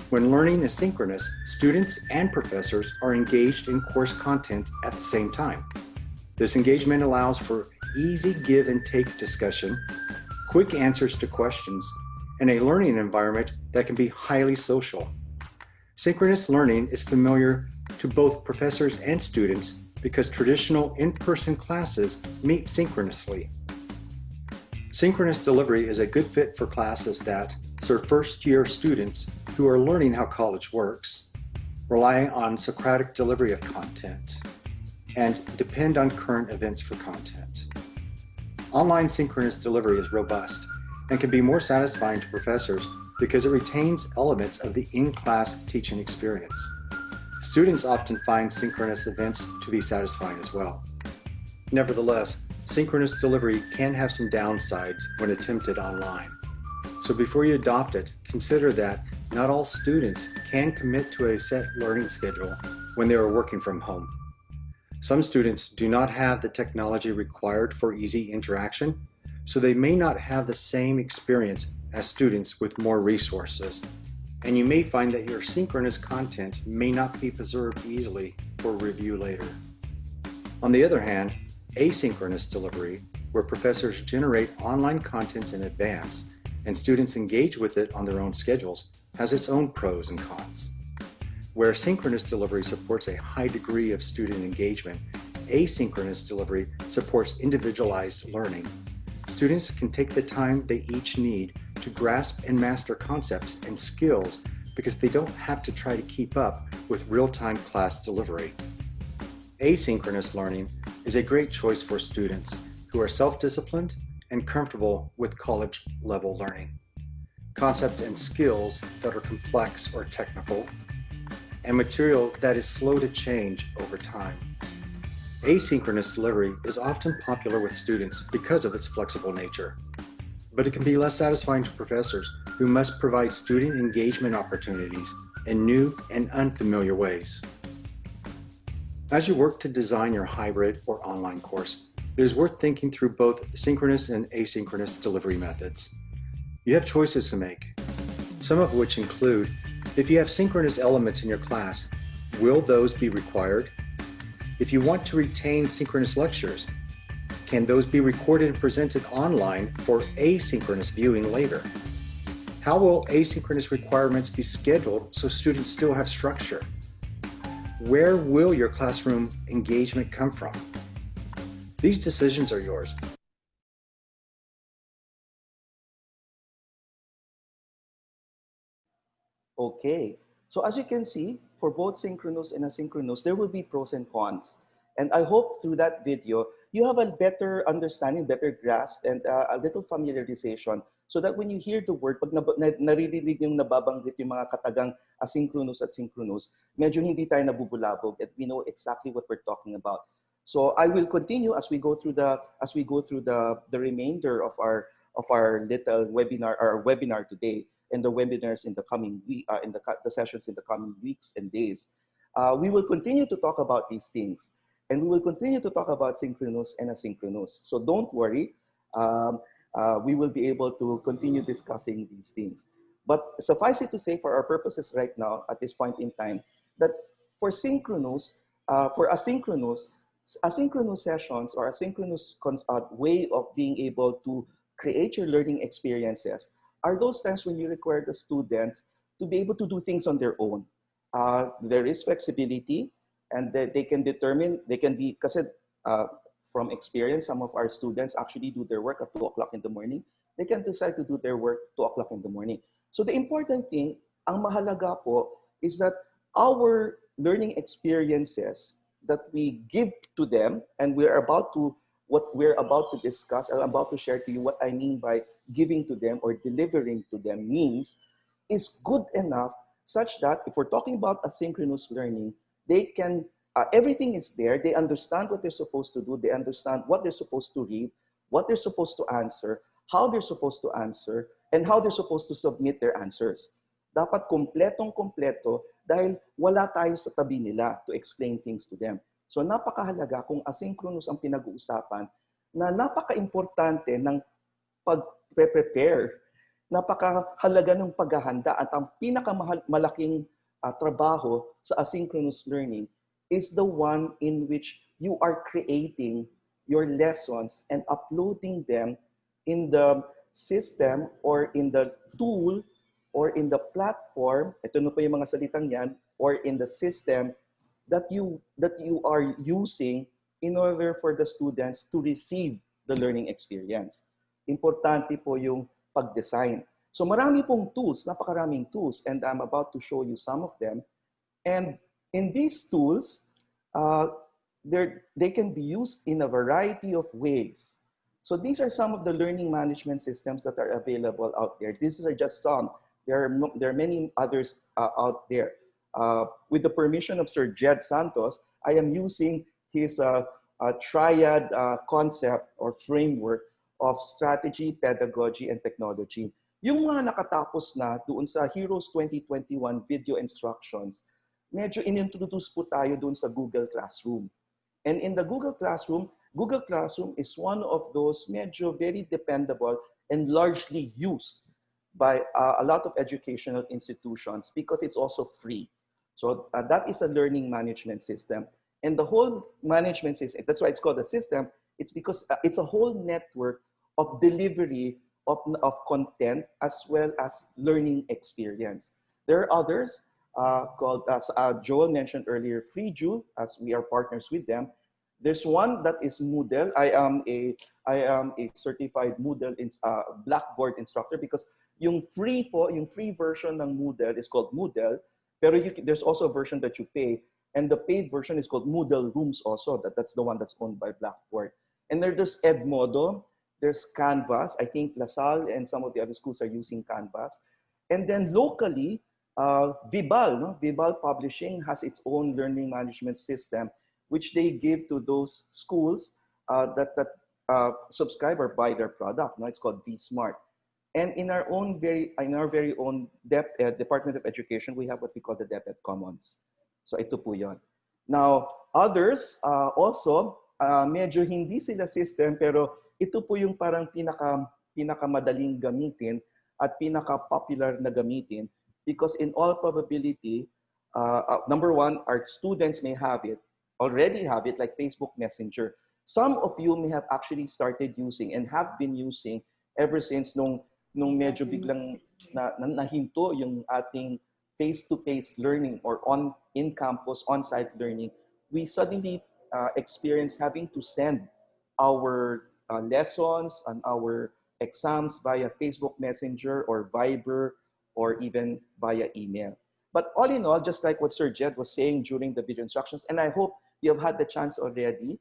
When learning is synchronous, students and professors are engaged in course content at the same time. This engagement allows for easy give and take discussion, quick answers to questions, and a learning environment that can be highly social. Synchronous learning is familiar to both professors and students because traditional in-person classes meet synchronously. Synchronous delivery is a good fit for classes that serve first-year students who are learning how college works, rely on Socratic delivery of content, and depend on current events for content. Online synchronous delivery is robust and can be more satisfying to professors because it retains elements of the in-class teaching experience. Students often find synchronous events to be satisfying as well. Nevertheless, synchronous delivery can have some downsides when attempted online. So before you adopt it, consider that not all students can commit to a set learning schedule when they are working from home. Some students do not have the technology required for easy interaction, so they may not have the same experience as students with more resources. And you may find that your synchronous content may not be preserved easily for review later. On the other hand, asynchronous delivery, where professors generate online content in advance and students engage with it on their own schedules, has its own pros and cons. Where synchronous delivery supports a high degree of student engagement, asynchronous delivery supports individualized learning. Students can take the time they each need to grasp and master concepts and skills because they don't have to try to keep up with real-time class delivery. Asynchronous learning is a great choice for students who are self-disciplined and comfortable with college-level learning. Concept and skills that are complex or technical, and material that is slow to change over time. Asynchronous delivery is often popular with students because of its flexible nature, but it can be less satisfying to professors who must provide student engagement opportunities in new and unfamiliar ways. As you work to design your hybrid or online course, it is worth thinking through both synchronous and asynchronous delivery methods. You have choices to make, some of which include, if you have synchronous elements in your class, will those be required? If you want to retain synchronous lectures, can those be recorded and presented online for asynchronous viewing later? How will asynchronous requirements be scheduled so students still have structure? Where will your classroom engagement come from? These decisions are yours. Okay. So as you can see, for both synchronous and asynchronous, there will be pros and cons. And I hope through that video, you have a better understanding, better grasp, and a little familiarization so that when you hear the word, pag naririnig yung nababanggit yung mga katagang asynchronous at synchronous, medyo hindi tayo nabubulabog and we know exactly what we're talking about. So I will continue as we go through the remainder of our little webinar, our webinar today, and the webinars in the coming week, the sessions in the coming weeks and days. We will continue to talk about these things, and we will continue to talk about synchronous and asynchronous. So don't worry, we will be able to continue discussing these things. But suffice it to say, for our purposes right now, at this point in time, that for synchronous, for asynchronous sessions or asynchronous way of being able to create your learning experiences are those times when you require the students to be able to do things on their own. There is flexibility, and they can determine, they can be, kasi from experience, some of our students actually do their work at 2 o'clock in the morning. They can decide to do their work 2 o'clock in the morning. So the important thing, ang mahalaga po, is that our learning experiences that we give to them, and what we're about to discuss, I'm about to share to you what I mean by giving to them or delivering to them means, is good enough such that if we're talking about asynchronous learning, they can, everything is there, they understand what they're supposed to do, they understand what they're supposed to read, what they're supposed to answer, how they're supposed to answer, and how they're supposed to submit their answers. Dapat kompletong-kompleto dahil wala tayo sa tabi nila to explain things to them. So napakahalaga kung asynchronous ang pinag-uusapan, na napaka-importante ng pag-prepare, napakahalaga ng paghahanda, at ang pinakamalaking trabaho sa asynchronous learning is the one in which you are creating your lessons and uploading them in the system or in the tool or in the platform, ito na po yung mga salitang yan, or in the system that you are using in order for the students to receive the learning experience. Importante po yung pag-design. So marami pong tools, napakaraming tools, and I'm about to show you some of them. And in these tools, they can be used in a variety of ways. So these are some of the learning management systems that are available out there. These are just some. There are many others out there. With the permission of Sir Jed Santos, I am using his triad concept or framework of strategy, pedagogy, and technology. Yung mga nakatapos na doon sa Heroes 2021 video instructions, medyo inintroduce po tayo doon sa Google Classroom. And in the Google Classroom is one of those medyo very dependable and largely used by a lot of educational institutions because it's also free. So that is a learning management system. And the whole management system, that's why it's called a system, it's because it's a whole network of delivery of content as well as learning experience. There are others called, as Joel mentioned earlier, FreeJu, as we are partners with them. There's one that is Moodle. I am a certified Moodle Blackboard instructor because yung free version ng Moodle is called Moodle, pero there's also a version that you pay, and the paid version is called Moodle Rooms also. That's the one that's owned by Blackboard. And there's Edmodo, there's Canvas. I think LaSalle and some of the other schools are using Canvas. And then locally, Vibal Publishing has its own learning management system, which they give to those schools that subscribe or buy their product. It's called vSmart. And in our very own Department of Education, we have what we call the DepEd Commons. So ito po yun. Now, others also, medyo hindi sila system, pero ito po yung parang pinakamadaling gamitin at pinaka-popular na gamitin because in all probability, number one, our students may already have it, like Facebook Messenger. Some of you may have actually started using and have been using ever since nung medyo biglang nahinto yung ating face-to-face learning or in-campus, on-site learning. We suddenly experienced having to send our lessons and our exams via Facebook Messenger or Viber or even via email. But all in all, just like what Sir Jed was saying during the video instructions, and I hope you have had the chance already,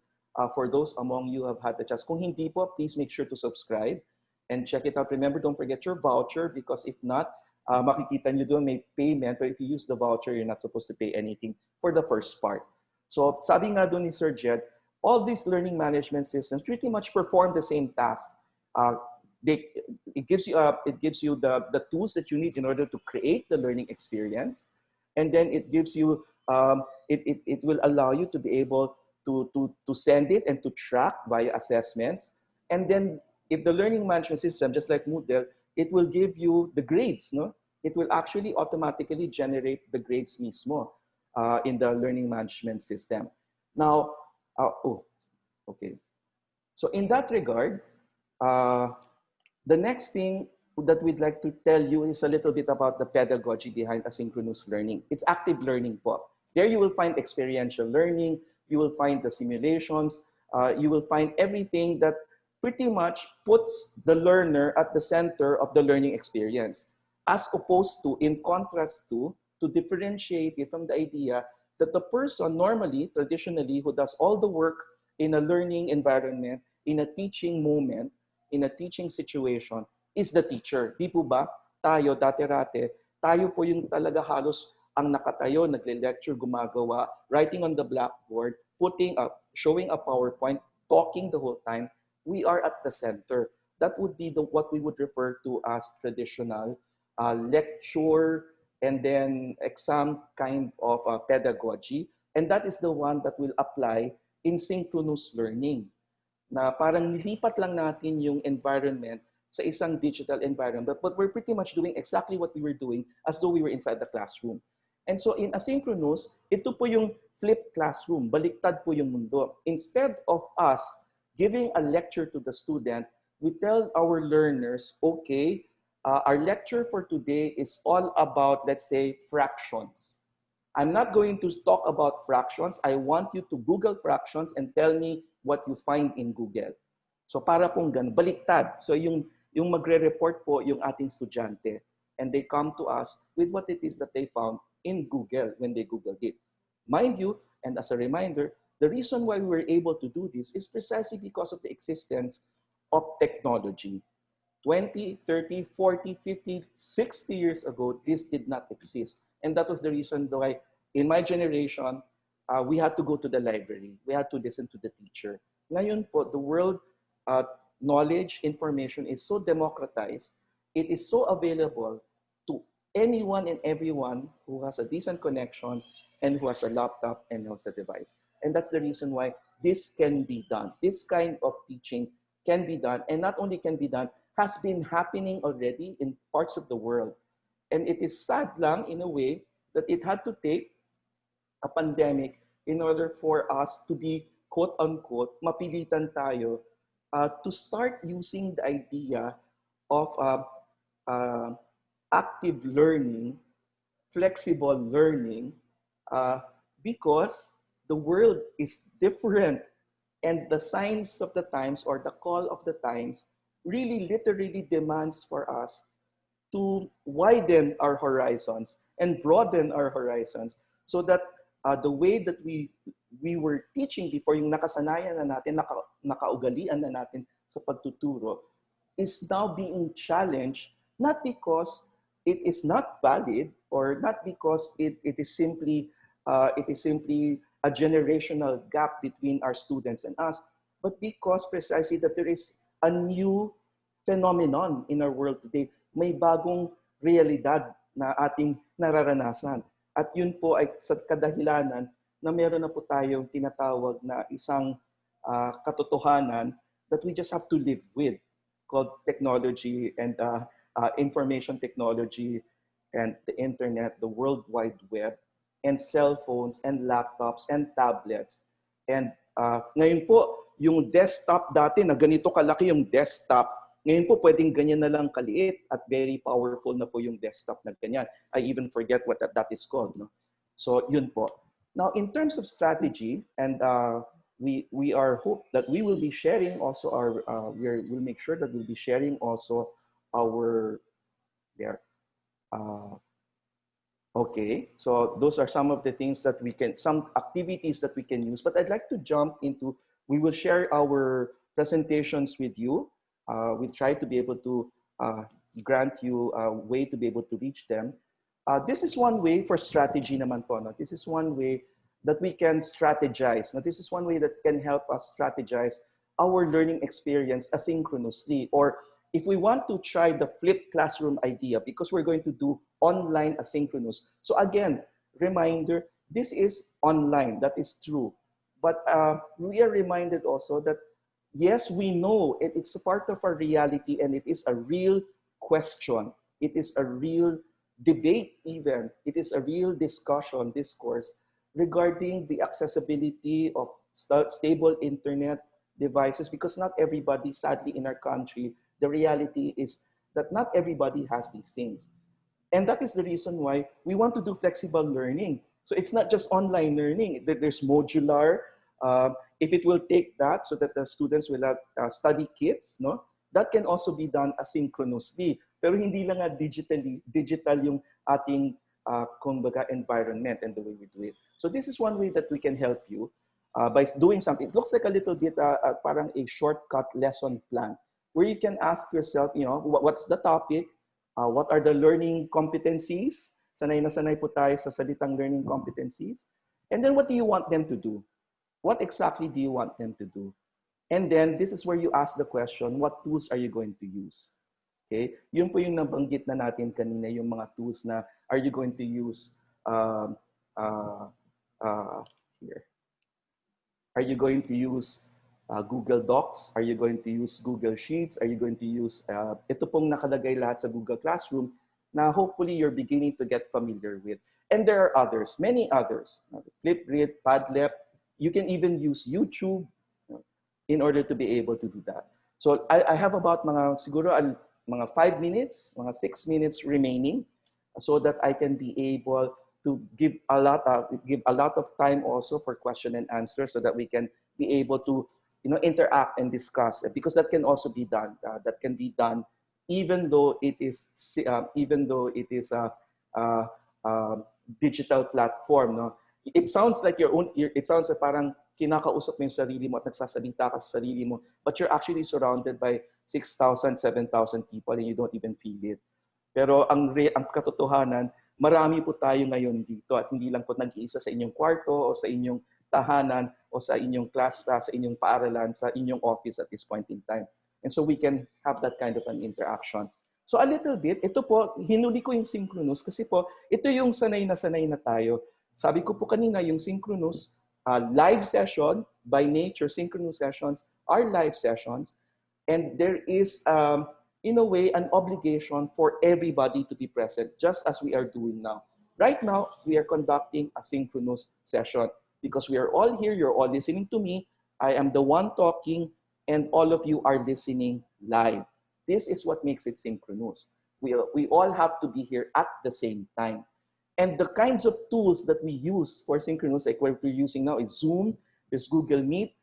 for those among you who have had the chance. Kung hindi po, please make sure to subscribe and check it out. Remember, don't forget your voucher, because if not, makikita nyo doon may payment, but if you use the voucher, you're not supposed to pay anything for the first part. So sabi nga doon ni Sir Jed, all these learning management systems pretty much perform the same task. It gives you the tools that you need in order to create the learning experience, and then it gives you it will allow you to be able to send it and to track via assessments. And then if the learning management system, just like Moodle, it will give you the grades, no? It will actually automatically generate the grades mismo in the learning management system. Now, okay. So in that regard, the next thing that we'd like to tell you is a little bit about the pedagogy behind asynchronous learning. It's active learning po. There you will find experiential learning, you will find the simulations, you will find everything that pretty much puts the learner at the center of the learning experience, as opposed to, in contrast to differentiate it from the idea that the person normally, traditionally, who does all the work in a learning environment, in a teaching moment, in a teaching situation, is the teacher. Di po ba? Tayo, dati-rate, tayo po yung talaga halos ang nakatayo, nagle-lecture, gumagawa, writing on the blackboard, showing a PowerPoint, talking the whole time. We are at the center. That would be what we would refer to as traditional lecture and then exam kind of pedagogy. And that is the one that will apply in synchronous learning. Na parang nilipat lang natin yung environment sa isang digital environment, but we're pretty much doing exactly what we were doing as though we were inside the classroom. And so in asynchronous, ito po yung flipped classroom, baliktad po yung mundo. Instead of us giving a lecture to the student, we tell our learners, okay, our lecture for today is all about, let's say, fractions. I'm not going to talk about fractions. I want you to Google fractions and tell me what you find in Google. So para pong ganun, baliktad. So yung magre-report po yung ating estudyante, and they come to us with what it is that they found in Google when they Googled it. Mind you, and as a reminder, the reason why we were able to do this is precisely because of the existence of technology. 20, 30, 40, 50, 60 years ago, this did not exist. And that was the reason why in my generation, we had to go to the library. We had to listen to the teacher. Ngayon po, the world knowledge, information is so democratized. It is so available to anyone and everyone who has a decent connection and who has a laptop and who has a device. And that's the reason why this can be done. This kind of teaching can be done. And not only can be done, has been happening already in parts of the world. And it is sad lang in a way that it had to take a pandemic in order for us to be, quote unquote, mapilitan tayo to start using the idea of active learning, flexible learning, because the world is different and the signs of the times or the call of the times really literally demands for us to widen our horizons and broaden our horizons so that the way that we were teaching before, yung nakasanayan na natin, nakaugalian na natin sa pagtuturo, is now being challenged, not because it is not valid or not because it is simply a generational gap between our students and us, but because precisely that there is a new phenomenon in our world today. May bagong realidad na ating nararanasan. At yun po ay sa kadahilanan na meron na po tayong tinatawag na isang katotohanan that we just have to live with, called technology and information technology and the internet, the World Wide Web, and cell phones and laptops and tablets. And ngayon po, yung desktop dati na ganito kalaki yung desktop, ngayon po pwedeng ganyan na lang kaliit at very powerful na po yung desktop na ganyan. I even forget what that is called. No? So yun po. Now in terms of strategy, and we are hope that we will be sharing also our, we'll make sure that we'll be sharing also our Okay, so those are some of the things that we can, some activities that we can use. But I'd like to jump into, we will share our presentations with you. We'll try to be able to grant you a way to be able to reach them. This is one way for strategy naman po. No? This is one way that we can strategize. Now, this is one way that can help us strategize our learning experience asynchronously. Or if we want to try the flipped classroom idea, because we're going to do online asynchronous. So again, reminder, this is online, that is true. But we are reminded also that, yes, we know it's a part of our reality and it is a real question. It is a real debate even. It is a real discussion, discourse regarding the accessibility of stable internet devices, because not everybody, sadly, in our country, the reality is that not everybody has these things. And that is the reason why we want to do flexible learning. So it's not just online learning. There's modular. If it will take that so that the students will have study kits, no? That can also be done asynchronously. Pero hindi lang digital yung ating kumbaga environment and the way we do it. So this is one way that we can help you by doing something. It looks like a little bit parang a shortcut lesson plan where you can ask yourself, you know, what's the topic? What are the learning competencies? Sanay na sanay po tayo sa salitang learning competencies. And then what do you want them to do? What exactly do you want them to do? And then this is where you ask the question, what tools are you going to use? Okay? Yun po yung nabanggit na natin kanina, yung mga tools na are you going to use here? Are you going to use Google Docs? Are you going to use Google Sheets? Are you going to use, ito pong nakalagay lahat sa Google Classroom na hopefully you're beginning to get familiar with. And there are others, many others. Flipgrid, Padlet. You can even use YouTube in order to be able to do that. So I have about siguro mga 5 minutes, mga 6 minutes remaining so that I can be able to give a lot of time also for question and answer so that we can be able to, you know, interact and discuss, because that can also be done. That can be done even though it is a digital platform. No? It sounds like it sounds like parang kinakausap mo yung sarili mo at nagsasalita ka sa sarili mo, but you're actually surrounded by 6,000, 7,000 people and you don't even feel it. Pero ang katotohanan, marami po tayo ngayon dito at hindi lang po nag-iisa sa inyong kwarto o sa inyong tahanan o sa inyong class, sa inyong paaralan, sa inyong office at this point in time. And so we can have that kind of an interaction. So a little bit, ito po, hinuli ko yung synchronous kasi po, ito yung sanay na tayo. Sabi ko po kanina, yung synchronous, live session, by nature, synchronous sessions are live sessions. And there is, in a way, an obligation for everybody to be present, just as we are doing now. Right now, we are conducting a synchronous session because we are all here, you're all listening to me, I am the one talking, and all of you are listening live. This is what makes it synchronous. We all have to be here at the same time. And the kinds of tools that we use for synchronous, like what we're using now is Zoom, there's Google Meet,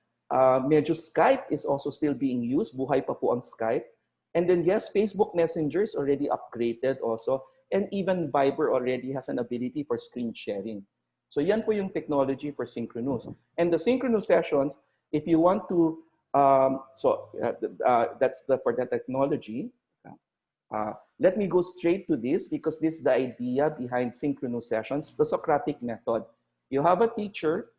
medyo Skype is also still being used, buhay pa po ang Skype. And then yes, Facebook Messenger is already upgraded also, and even Viber already has an ability for screen sharing. So yan po yung technology for synchronous. And the synchronous sessions, if you want to, that's for the technology. Let me go straight to this because this is the idea behind synchronous sessions, the Socratic method. You have a teacher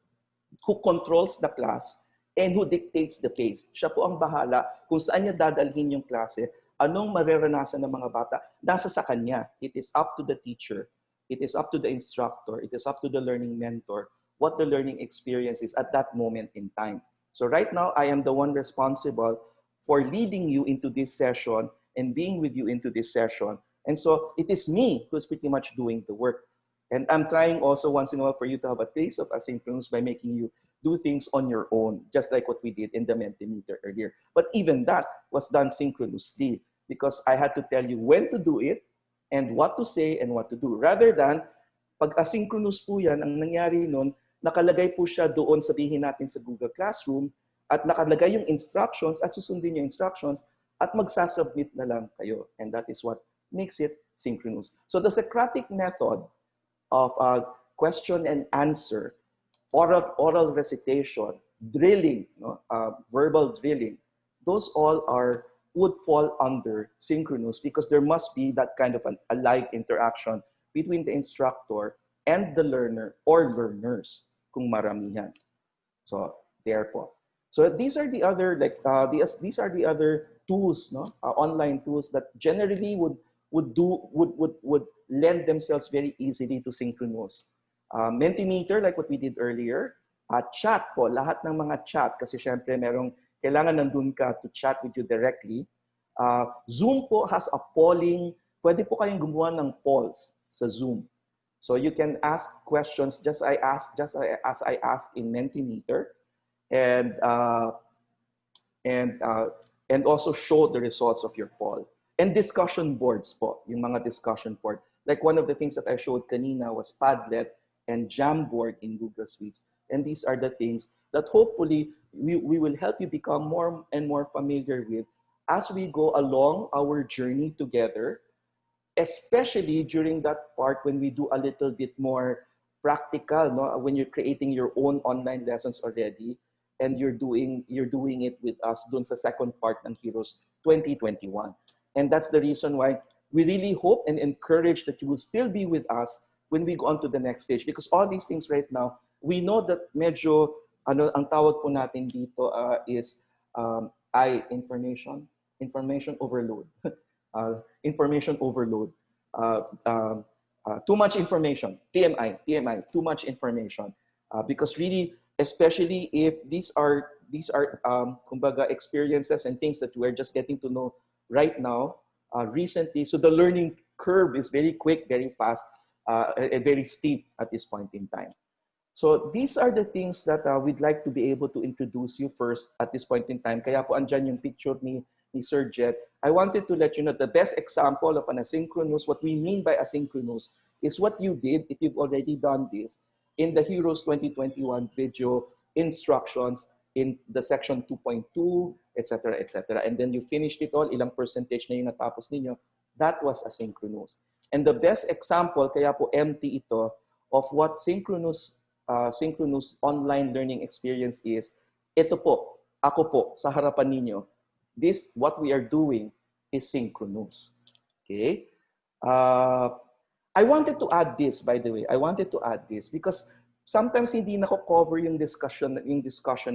who controls the class and who dictates the pace. Siya po ang bahala kung saan niya dadalhin yung klase, anong mareranasan ng mga bata, nasa sa kanya. It is up to the teacher. It is up to the instructor. It is up to the learning mentor what the learning experience is at that moment in time. So right now, I am the one responsible for leading you into this session and being with you into this session. And so it is me who's pretty much doing the work. And I'm trying also once in a while for you to have a taste of asynchronous by making you do things on your own, just like what we did in the Mentimeter earlier. But even that was done synchronously because I had to tell you when to do it and what to say and what to do. Rather than, pag asynchronous po yan, ang nangyari nun, nakalagay po siya doon, sabihin natin sa Google Classroom, at nakalagay yung instructions at susundin yung instructions at magsasubmit na lang kayo. And that is what makes it synchronous. So the Socratic method of question and answer, oral recitation, drilling, no? Verbal drilling, those all would fall under synchronous because there must be that kind of a live interaction between the instructor and the learner or learners kung maramihan. So there po. So these are the other these are the other tools, no, online tools that generally would lend themselves very easily to synchronous. Mentimeter, like what we did earlier. Chat po, lahat ng mga chat kasi syempre merong kailangan nandun ka to chat with you directly. Zoom po has a polling. Pwede po kayong gumawa ng polls sa Zoom. So you can ask questions just as I asked in Mentimeter, and also show the results of your poll. And discussion boards po, yung mga discussion board. Like one of the things that I showed kanina was Padlet and Jamboard in Google Suites. And these are the things that hopefully we will help you become more and more familiar with as we go along our journey together, especially during that part when we do a little bit more practical, no? When you're creating your own online lessons already, and you're doing it with us dun sa second part ng Heroes 2021. And that's the reason why we really hope and encourage that you will still be with us when we go on to the next stage. Because all these things right now, we know that medyo, ang tawag po natin dito is information overload. Information overload. Too much information. TMI, too much information. Because really, especially if these are kumbaga experiences and things that we're just getting to know right now, recently. So the learning curve is very quick, very fast, and very steep at this point in time. So these are the things that we'd like to be able to introduce you first at this point in time. Kaya po andyan yung picture ni Sir Jet. I wanted to let you know the best example of an asynchronous, what we mean by asynchronous, is what you did, if you've already done this, in the Heroes 2021 video instructions in the section 2.2, etc., etc. And then you finished it all, ilang percentage na yung natapos ninyo, that was asynchronous. And the best example, kaya po empty ito, of what synchronous online learning experience is, ito po, ako po, sa harapan ninyo, this, what we are doing is synchronous. Okay? I wanted to add this, by the way. I wanted to add this because sometimes hindi nako-cover yung discussion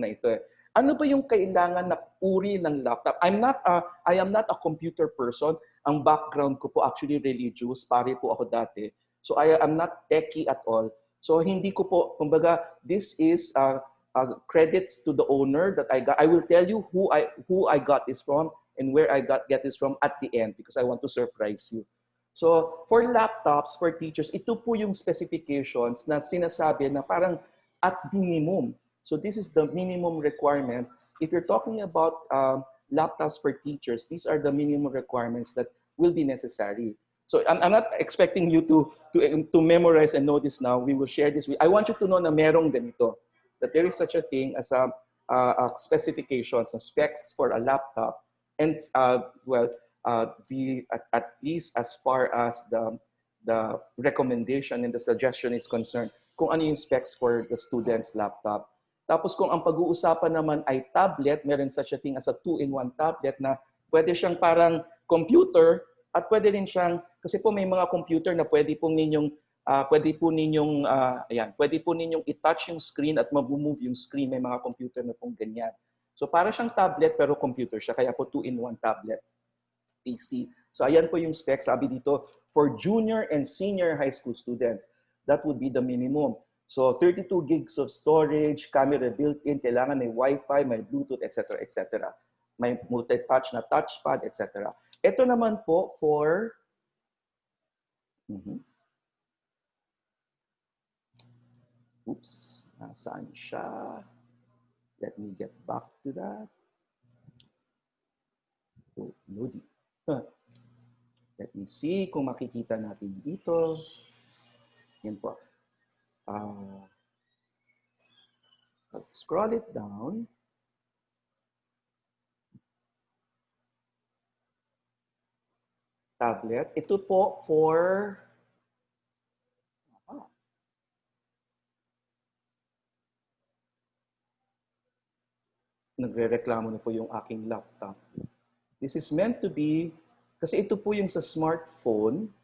na ito. Ano ba yung kailangan na uri ng laptop? I am not a computer person. Ang background ko po actually religious. Pare po ako dati. So I am not techie at all. So hindi ko po, kumbaga, this is credits to the owner that I got. I will tell you who I got this from and where I get this from at the end because I want to surprise you. So for laptops, for teachers, ito po yung specifications na sinasabi na parang at minimum. So this is the minimum requirement. If you're talking about laptops for teachers, these are the minimum requirements that will be necessary. So I'm not expecting you to memorize and know this now. We will share this with. I want you to know na merong ganito, that there is such a thing as a specifications and specs for a laptop, and at least as far as the recommendation and the suggestion is concerned, kung ano yung specs for the student's laptop. Tapos kung ang pag-uusapan naman ay tablet, meron such a thing as a 2-in-1 tablet na pwede siyang parang computer at pwede rin siyang, kasi po may mga computer na pwede po ninyong i-touch yung screen at mag-move yung screen. May mga computer na pong ganyan. So para siyang tablet pero computer siya, kaya po 2-in-1 tablet PC. So ayan po yung specs, sabi dito, for junior and senior high school students, that would be the minimum. So 32 gigs of storage, camera built-in, kailangan may Wi-Fi, may Bluetooth, etc., etc. May multi-touch na touchpad, etc. Ito naman po for oops, nasaan siya? Let me get back to that. Oh, Lodi. Let me see kung makikita natin dito. Yan po. Let's scroll it down. tablet. Ito po for... Nagre-reklamo na po yung aking laptop. This is meant to be, kasi ito po yung sa smartphone,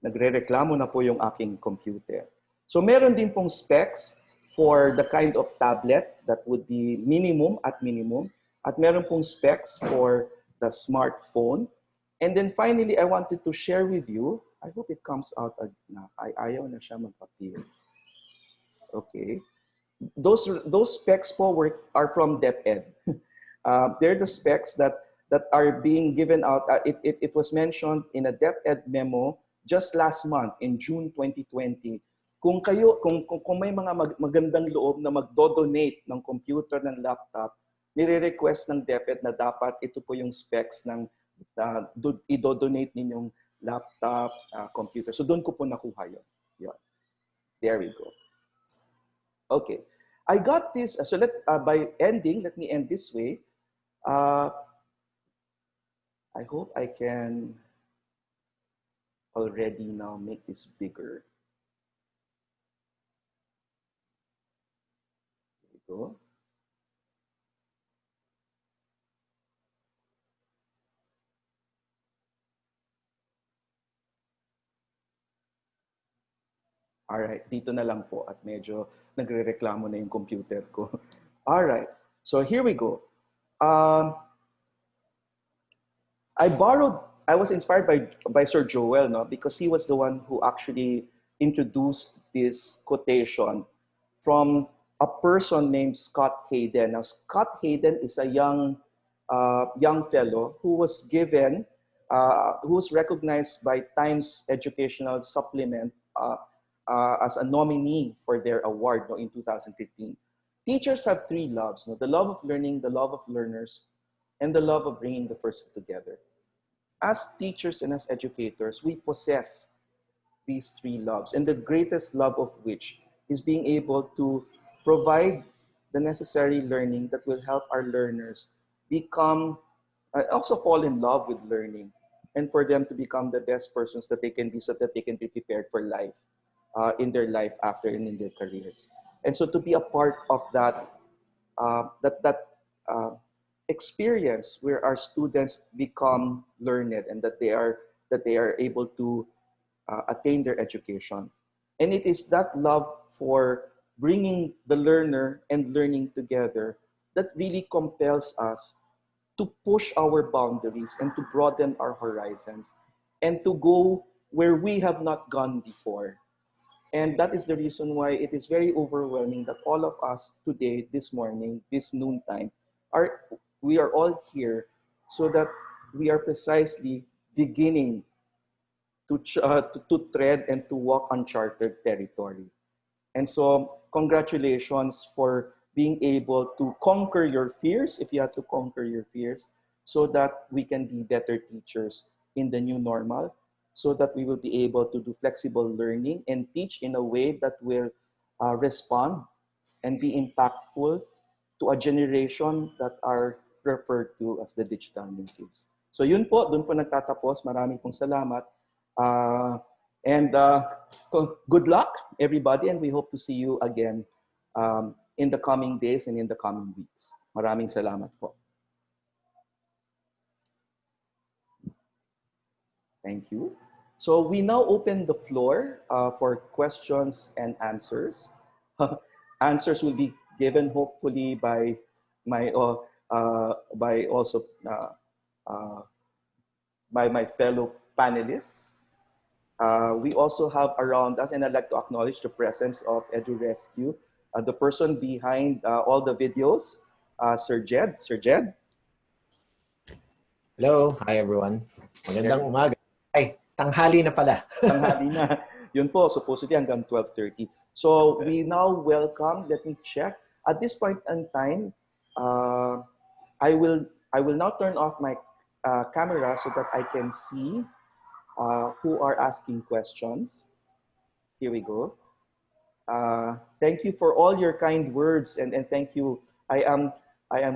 nagre-reklamo na po yung aking computer. So meron din pong specs for the kind of tablet that would be minimum. At meron pong specs for the smartphone. And then finally, I wanted to share with you, I hope it comes out na, ayaw na siya mag-appear. Okay. Those specs po are from DepEd. They're the specs that are being given out. It was mentioned in a DepEd memo just last month in June 2020. Kung may mga magandang loob na magdo-donate ng computer, ng laptop, nire-request ng DepEd na dapat ito po yung specs ng i-donate ninyong laptop, computer. So doon ko po nakuha yun. There we go. Okay. I got this, so by ending, let me end this way. I hope I can already now make this bigger. There we go. Alright, dito na lang po at medyo nagre-reklamo na yung computer ko. Alright, so here we go. I was inspired by Sir Joel, no, because he was the one who actually introduced this quotation from a person named Scott Hayden. Now, Scott Hayden is a young fellow who was given, who was recognized by Times Educational Supplement as a nominee for their award, no, in 2015. Teachers have three loves, no? The love of learning, the love of learners, and the love of bringing the first together. As teachers and as educators, we possess these three loves, and the greatest love of which is being able to provide the necessary learning that will help our learners become, also fall in love with learning, and for them to become the best persons that they can be so that they can be prepared for life. In their life after and in their careers. And so to be a part of that, experience where our students become learned and that they are able to attain their education. And it is that love for bringing the learner and learning together that really compels us to push our boundaries and to broaden our horizons and to go where we have not gone before. And that is the reason why it is very overwhelming that all of us today, this morning, this noontime, we are all here so that we are precisely beginning to tread and to walk uncharted territory. And so congratulations for being able to conquer your fears, if you have to conquer your fears, so that we can be better teachers in the new normal, so that we will be able to do flexible learning and teach in a way that will respond and be impactful to a generation that are referred to as the digital natives. So yun po, dun po nagtatapos. Maraming pong salamat. Good luck, everybody, and we hope to see you again in the coming days and in the coming weeks. Maraming salamat po. Thank you. So we now open the floor for questions and answers. Answers will be given hopefully by my my fellow panelists. We also have around us, and I'd like to acknowledge the presence of EduRescue, the person behind all the videos, Sir Jed. Sir Jed. Hello, hi everyone. Magandang umaga. Ay, tanghali na pala. Tanghali na. Yun po, supposedly hanggang 12:30. So we now welcome, let me check. At this point in time, I will now turn off my camera so that I can see who are asking questions. Here we go. Thank you for all your kind words, and thank you. I am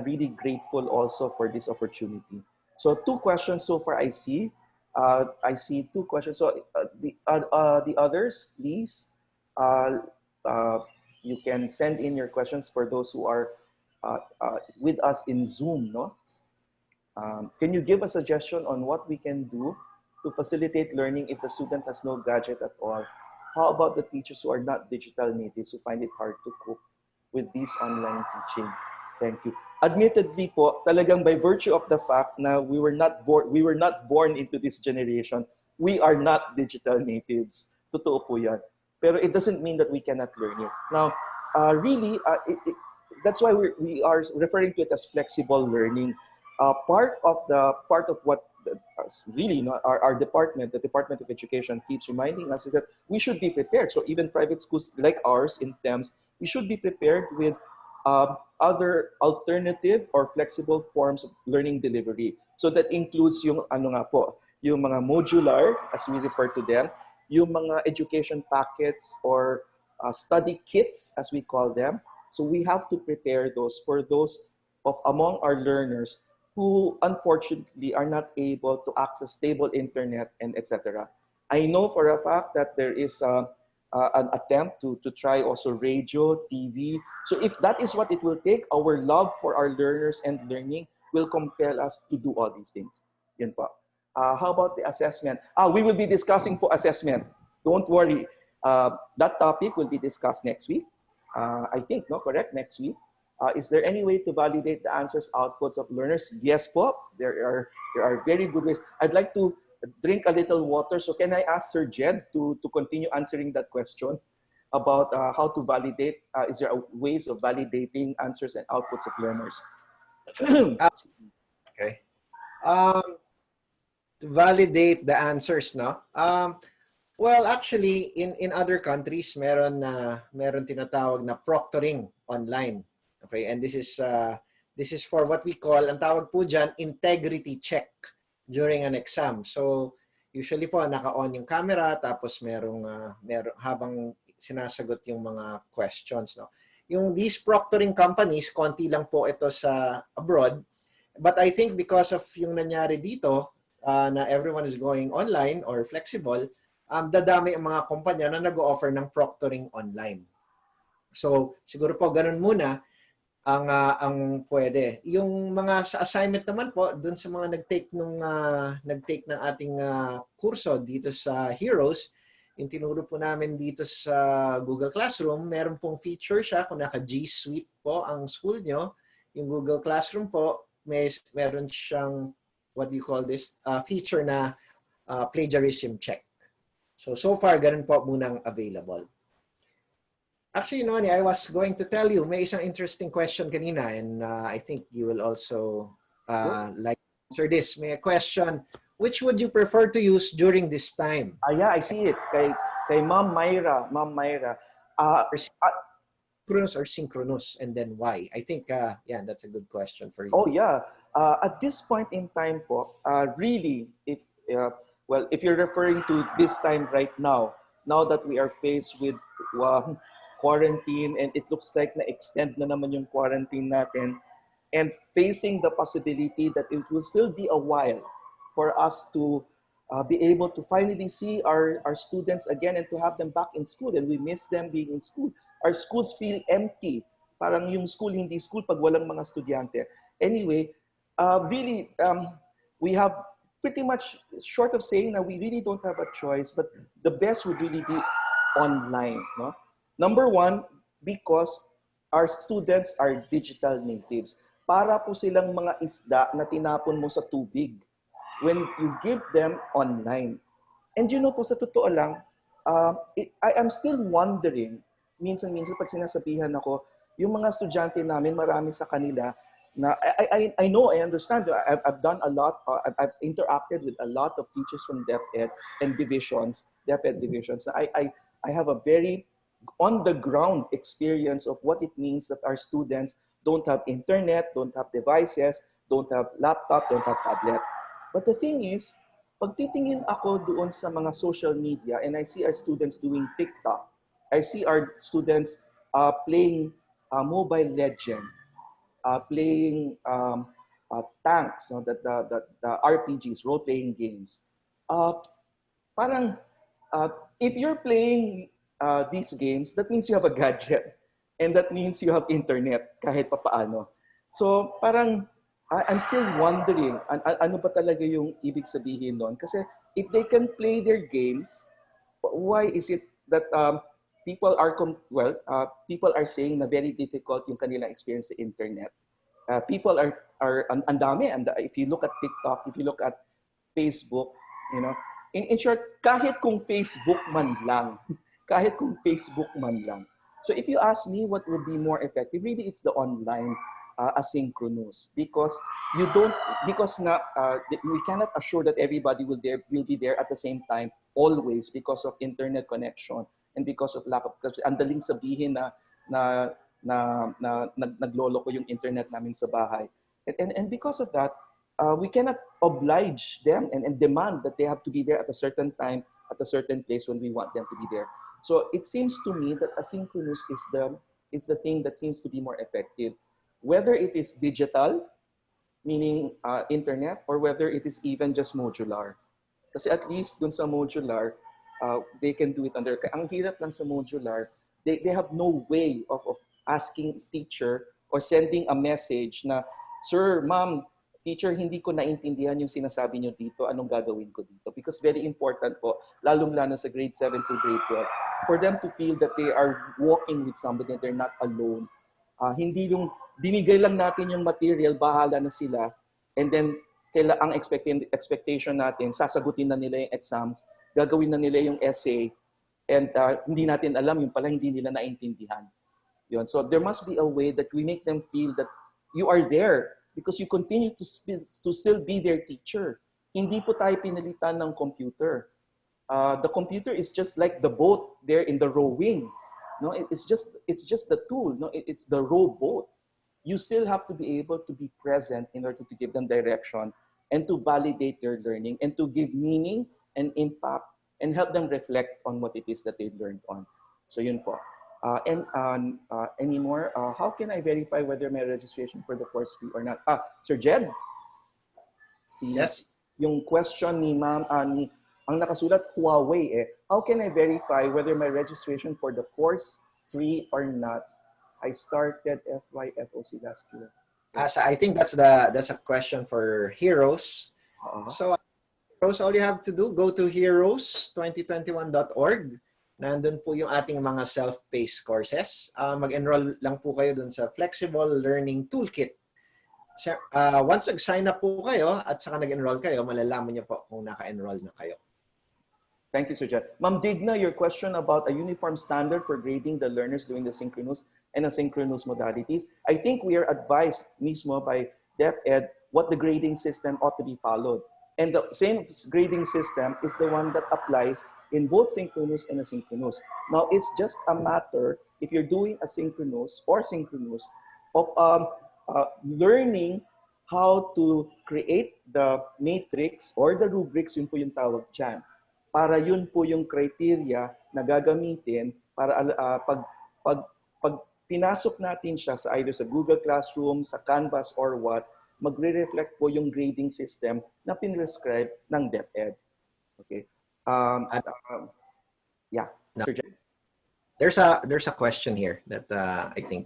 really grateful also for this opportunity. So 2 questions so far I see. I see two questions. So the others, please, you can send in your questions for those who are with us in Zoom, no? Can you give a suggestion on what we can do to facilitate learning if the student has no gadget at all? How about the teachers who are not digital natives who find it hard to cope with this online teaching? Thank you. Admittedly po, talagang by virtue of the fact na we were not born into this generation, we are not digital natives. Totoo po yan. Pero it doesn't mean that we cannot learn it. Now, really, that's why we are referring to it as flexible learning. Part of what really, our department, the Department of Education, keeps reminding us is that we should be prepared. So even private schools like ours in Thames, we should be prepared with other alternative or flexible forms of learning delivery. So that includes yung yung mga modular, as we refer to them, yung mga education packets or study kits, as we call them. So we have to prepare those for those among our learners who unfortunately are not able to access stable internet and etc. I know for a fact that there is an attempt to try also radio, TV. So if that is what it will take, our love for our learners and learning will compel us to do all these things. Yun po. How about the assessment? We will be discussing po assessment. Don't worry. That topic will be discussed next week. I think, no? Correct? Next week. Is there any way to validate the answers, outputs of learners? Yes po. There are very good ways. I'd like to drink a little water. So can I ask Sir Jed to continue answering that question about how to validate? Is there ways of validating answers and outputs of learners? Okay. To validate the answers, no? Well, actually, in other countries, meron tinatawag na proctoring online. Okay, and this is for what we call, ang tawag po dyan, integrity check during an exam. So usually po naka-on yung camera, tapos merong habang sinasagot yung mga questions, no. These proctoring companies, konti lang po ito sa abroad, but I think because of yung nangyari dito, na everyone is going online or flexible, dadami ang mga kumpanya na nag-o-offer ng proctoring online. So siguro po ganun muna ang pwede. Yung mga sa assignment naman po, dun sa mga nag-take ng ating kurso dito sa Heroes, yung tinuro po namin dito sa Google Classroom, meron pong feature siya kung naka-G Suite po ang school nyo. Yung Google Classroom po, meron siyang, what do you call this, feature na plagiarism check. So far, ganun po munang available. Actually, Noni, I was going to tell you, may isang interesting question kanina, and I think you will also like to answer this. May a question, which would you prefer to use during this time? Yeah, I see it. Kay Ma'am Myra. Synchronous or synchronous, and then why? I think, yeah, that's a good question for you. Oh, yeah. At this point in time po, really, if you're referring to this time right now that we are faced with quarantine and it looks like na-extend na naman yung quarantine natin and facing the possibility that it will still be a while for us to be able to finally see our students again and to have them back in school, and we miss them being in school. Our schools feel empty. Parang yung school hindi school pag walang mga estudyante. Anyway, really, we have pretty much, short of saying that we really don't have a choice, but the best would really be online, no? Number one, because our students are digital natives. Para po silang mga isda na tinapon mo sa tubig when you give them online. And you know po, sa totoo lang, I am still wondering, minsan pag sinasabihan ako, yung mga estudyante namin, marami sa kanila, na I know, I understand. I've done a lot. I've interacted with a lot of teachers from DepEd and DepEd divisions. I have a very on-the-ground experience of what it means that our students don't have internet, don't have devices, don't have laptop, don't have tablet. But the thing is, pag titingin ako doon sa mga social media and I see our students doing TikTok, I see our students playing Mobile Legend, playing tanks, the RPGs, role-playing games. uh, parang if you're playing these games, that means you have a gadget. And that means you have internet kahit papaano. So parang I'm still wondering ano ba talaga yung ibig sabihin nun? Kasi if they can play their games, why is it that people are people are saying na very difficult yung kanilang experience sa internet? People are ang dami. And if you look at TikTok, if you look at Facebook, you know, in short, kahit kung Facebook man lang, kahit kung Facebook man lang. So if you ask me what would be more effective, really it's the online asynchronous, because we cannot assure that everybody will be there at the same time always because of internet connection and because of lack of, kasi andaling sabihin na naglolo ko yung internet namin sa bahay. And because of that, we cannot oblige them and demand that they have to be there at a certain time, at a certain place when we want them to be there. So it seems to me that asynchronous is the thing that seems to be more effective, whether it is digital, meaning internet, or whether it is even just modular. Kasi at least dun sa modular, they can do it under. Ang hirap lang sa modular, they have no way of asking teacher or sending a message na, "Sir, ma'am, teacher, hindi ko naintindihan yung sinasabi nyo dito. Anong gagawin ko dito?" Because very important po, lalong-lalo sa grade 7 to grade 12, for them to feel that they are walking with somebody, that they're not alone. Hindi yung binigay lang natin yung material, bahala na sila, and then ang expectation natin, sasagutin na nila yung exams, gagawin na nila yung essay, and hindi natin alam, yung pala hindi nila naintindihan. Yun. So there must be a way that we make them feel that you are there because you continue to still be their teacher. Hindi po tayo pinalitan ng computer. The computer is just like the boat there in the rowing. No, it's just the tool. No, it's the rowboat. You still have to be able to be present in order to give them direction and to validate their learning and to give meaning and impact and help them reflect on what it is that they learned on. So yun po. Anymore, how can I verify whether my registration for the course fee or not? Sir Jed? Yes. Yung question ni Ma'am Ani, ang nakasulat Huawei how can I verify whether my registration for the course free or not? I started FYFOC last year. So I think that's a question for Heroes. So Heroes, all you have to do, go to heroes2021.org. Nandun po yung ating mga self-paced courses. Mag-enroll lang po kayo dun sa Flexible Learning Toolkit. Once nag-sign up po kayo at saka nag-enroll kayo, malalaman niyo po kung naka-enroll na kayo. Thank you, Sir Jet. Ma'am Digna, your question about a uniform standard for grading the learners doing the synchronous and asynchronous modalities. I think we are advised mismo by DepEd what the grading system ought to be followed. And the same grading system is the one that applies in both synchronous and asynchronous. Now, it's just a matter, if you're doing asynchronous or synchronous, of learning how to create the matrix or the rubrics, yun po yung tawag dyan. Para yun po yung criteria na gagamitin para pag pinasok natin siya sa either sa Google Classroom, sa Canvas, or what, magre-reflect po yung grading system na pinrescribe ng DepEd. Okay. Yeah. No. Sir Jen? There's a question here that I think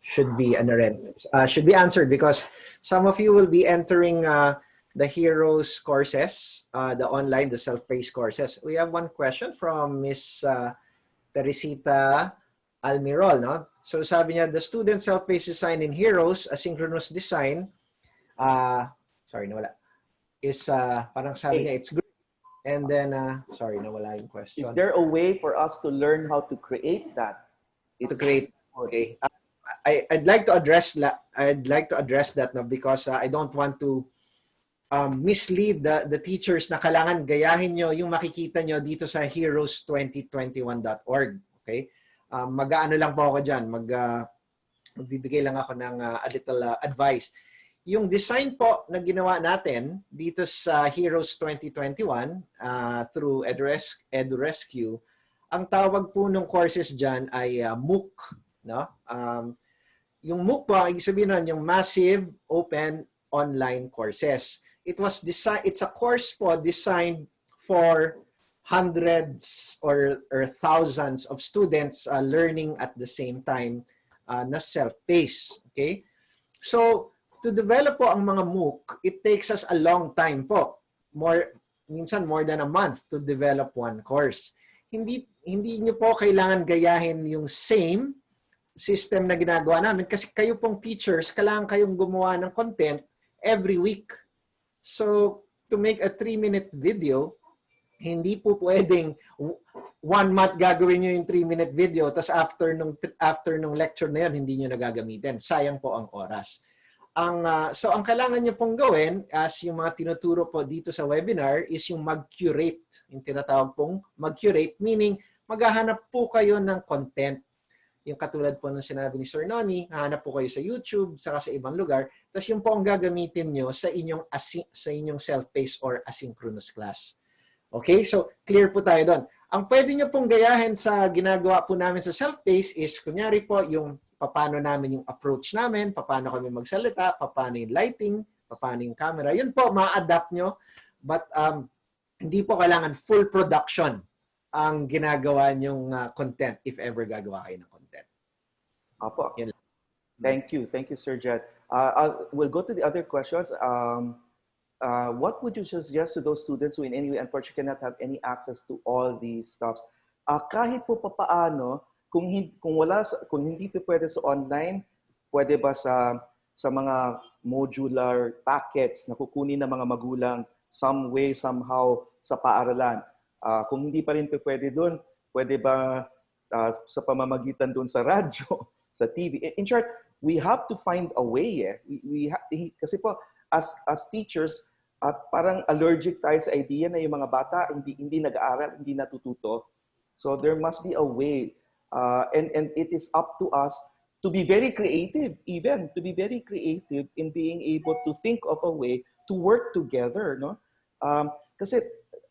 should be answered because some of you will be entering the Heroes courses, the online, the self-paced courses. We have one question from Miss Teresita Almirol. No? So sabi niya, the student self-paced design in Heroes, asynchronous design, is parang sabi niya, it's great. And then, nawala yung question. Is there a way for us to learn how to create that? Okay. I'd like to address that. No, because I don't want to mislead the teachers na kailangan gayahin nyo yung makikita nyo dito sa heroes2021.org. Okay? Mag-aano lang po ako dyan. Magbibigay lang ako ng a little advice. Yung design po na ginawa natin dito sa Heroes 2021 through EduRescue, ang tawag po ng courses dyan ay MOOC. No? Yung MOOC po, ang ibig sabihin nun, yung Massive Open Online Courses. It's a course po designed for hundreds or thousands of students learning at the same time na self-paced. Okay? So, to develop po ang mga MOOC, it takes us a long time po. Minsan more than a month to develop one course. Hindi nyo po kailangan gayahin yung same system na ginagawa namin kasi kayo pong teachers, kailangan kayong gumawa ng content every week. So, to make a 3-minute video, hindi po pwedeng 1 month gagawin nyo yung 3-minute video tapos after nung lecture na yun, hindi nyo nagagamitin. Sayang po ang oras. So, ang kailangan nyo pong gawin as yung mga tinuturo po dito sa webinar is yung mag-curate. Yung tinatawag pong mag-curate, meaning maghahanap po kayo ng content. Yung katulad po ng sinabi ni Sir Noni, hahanap po kayo sa YouTube, saka sa ibang lugar. Tapos yung po ang gagamitin nyo sa inyong self-paced or asynchronous class. Okay? So, clear po tayo doon. Ang pwede nyo pong gayahin sa ginagawa po namin sa self-paced is, kunyari po, yung paano namin yung approach namin, paano kami magsalita, paano yung lighting, paano yung camera. Yun po, ma-adapt nyo. But hindi po kailangan full production ang ginagawa nyong content if ever gagawa kayo ng content. Apo. Thank you. Thank you, Sir Jed. We'll go to the other questions. What would you suggest to those students who in any way unfortunately cannot have any access to all these stuffs? Kahit po papaano, kung hindi po pwede sa online, pwede ba sa mga modular packets na kukunin ng mga magulang some way, somehow sa paaralan? Kung hindi pa rin po pwede doon, pwede ba sa pamamagitan doon sa radyo, sa TV? In short, we have to find a way. Kasi po, as teachers, parang allergic tayo sa idea na yung mga bata hindi nag-aaral, hindi natututo. So there must be a way. And it is up to us to be very creative, in being able to think of a way to work together. No? Kasi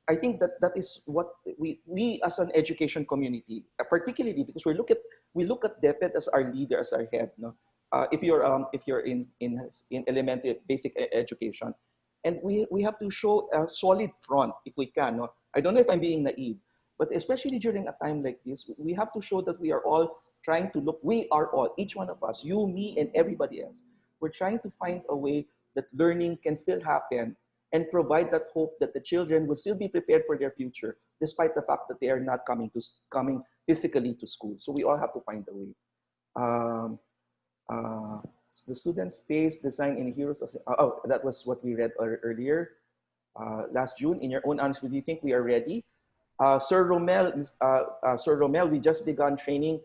I think that is what we as an education community, particularly because we look at DepEd as our leader, as our head. No? If you're in elementary basic education, and we have to show a solid front if we can. No? I don't know if I'm being naive, but especially during a time like this, we have to show that we are all trying to look. We are all, each one of us, you, me, and everybody else. We're trying to find a way that learning can still happen and provide that hope that the children will still be prepared for their future, despite the fact that they are not coming physically to school. So we all have to find a way. The student space design in Heroes. That was what we read earlier last June. In your own honesty, do you think we are ready? Sir Romel, we just begun training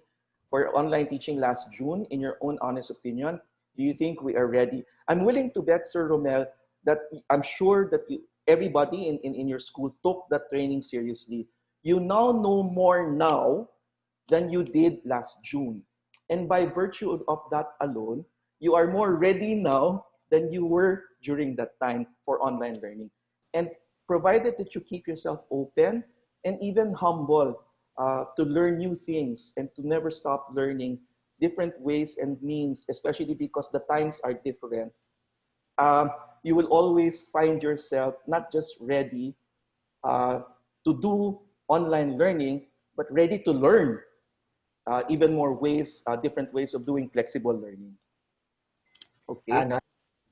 for online teaching last June. In your own honest opinion, do you think we are ready? I'm willing to bet, Sir Romel, that I'm sure that everybody in your school took that training seriously. You now know more now than you did last June. And by virtue of that alone, you are more ready now than you were during that time for online learning. And provided that you keep yourself open and even humble to learn new things and to never stop learning different ways and means, especially because the times are different, you will always find yourself not just ready to do online learning, but ready to learn even more ways, different ways of doing flexible learning. Okay. Can I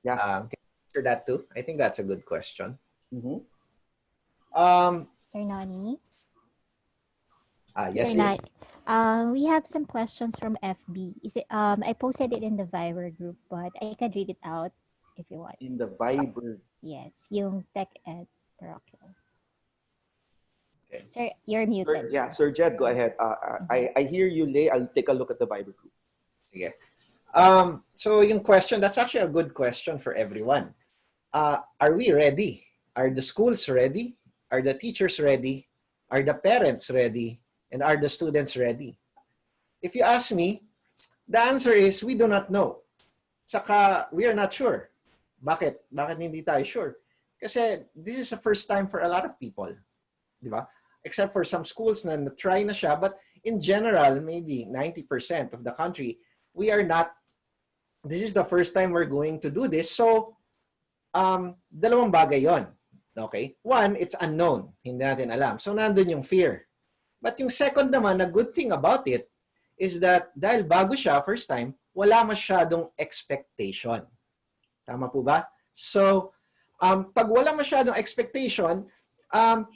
answer that too? I think that's a good question. Sir Noni? Yes. Sir we have some questions from FB. I posted it in the Viber group, but I can read it out if you want. In the Viber? Yes, yung DepEd parochial. Okay. Sir, you're muted. Sir Jed, go ahead. I hear you, Lay. I'll take a look at the Viber group. Sige. So yung question, that's actually a good question for everyone. Are we ready? Are the schools ready? Are the teachers ready? Are the parents ready? And are the students ready? If you ask me, the answer is we do not know. Saka we are not sure. Bakit? Bakit hindi tayo sure? Kasi this is the first time for a lot of people. Di ba? Except for some schools na try na siya. But in general, maybe 90% of the country, we are not. This is the first time we're going to do this. So, dalawang bagay yon. Okay? One, it's unknown. Hindi natin alam. So, nandun yung fear. But yung second naman, a good thing about it is that dahil bago siya, first time, wala masyadong expectation. Tama po ba? So, pag wala masyadong expectation,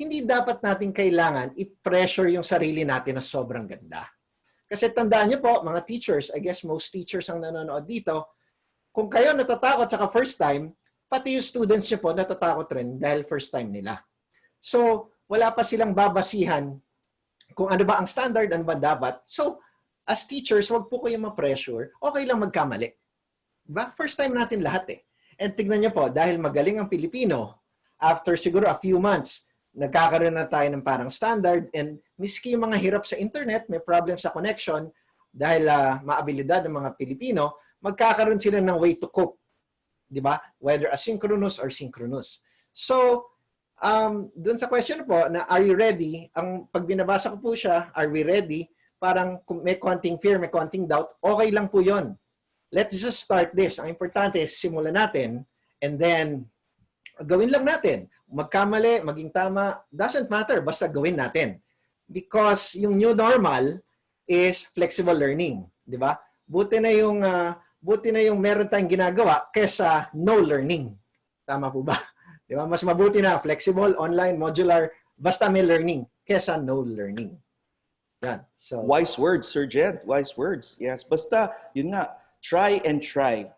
hindi dapat natin kailangan i-pressure yung sarili natin na sobrang ganda. Kasi tandaan niyo po, mga teachers, I guess most teachers ang nanonood dito, kung kayo natatakot sa first time, pati yung students niyo po natatakot rin dahil first time nila. So, wala pa silang babasihan kung ano ba ang standard, ano ba dapat. So, as teachers, wag po kayo ma-pressure. Okay lang magkamali. Diba? First time natin lahat eh. And tignan niyo po, dahil magaling ang Pilipino, after siguro a few months, nagkakaroon na tayo ng parang standard, and miski yung mga hirap sa internet, may problem sa connection, dahil maabilidad ng mga Pilipino, magkakaroon sila ng way to cope. Diba? Whether asynchronous or synchronous. So, dun sa question po na are you ready, ang pag binabasa ko po siya, are we ready, parang may konting fear, may konting doubt, okay lang po yon. Let's just start this. Ang importante is simulan natin and then gawin lang natin. Magkamali, maging tama, doesn't matter, basta gawin natin. Because yung new normal is flexible learning, di ba? Buti na yung meron tayong ginagawa kesa no learning. Tama po ba? Di ba? Mas mabuti na flexible, online, modular, basta may learning kesa no learning. Yan. So, wise words, Sir Jed. Wise words. Yes. Basta, yun nga, try and try.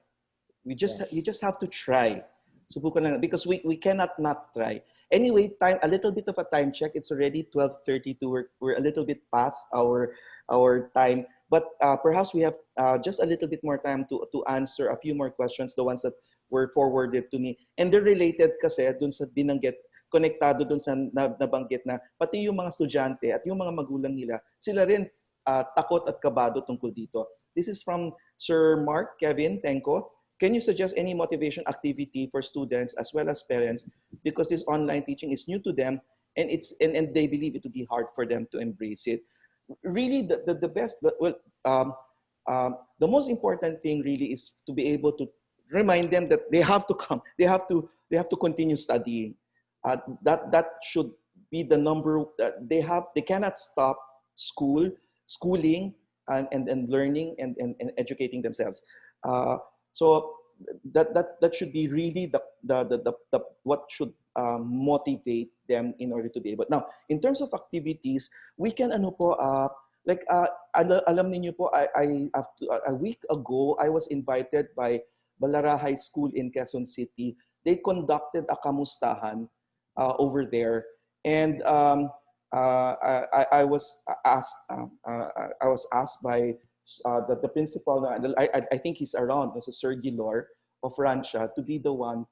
You just have to try. Subukan lang. Because we cannot not try. Anyway, a little bit of a time check. It's already 12:32. We're a little bit past our time. But perhaps we have just a little bit more time to answer a few more questions, the ones that were forwarded to me. And they're related kasi dun sa binanggit, konektado dun sa nabanggit na pati yung mga estudyante at yung mga magulang nila, sila rin takot at kabado tungkol dito. This is from Sir Mark Kevin Tenko. Can you suggest any motivation activity for students as well as parents because this online teaching is new to them and they believe it to be hard for them to embrace it? Really, the best, the most important thing really is to be able to remind them that they have to come, they have to continue studying. That should be the number. They cannot stop schooling and learning and educating themselves. So that should be really the what should motivate them in order to be able. Now, in terms of activities, we can alam niyo po, a week ago I was invited by Balara High School in Quezon City. They conducted a kamustahan over there, and I was asked by the principal. I think he's around, so Sir Gilor of Rancia, to be the one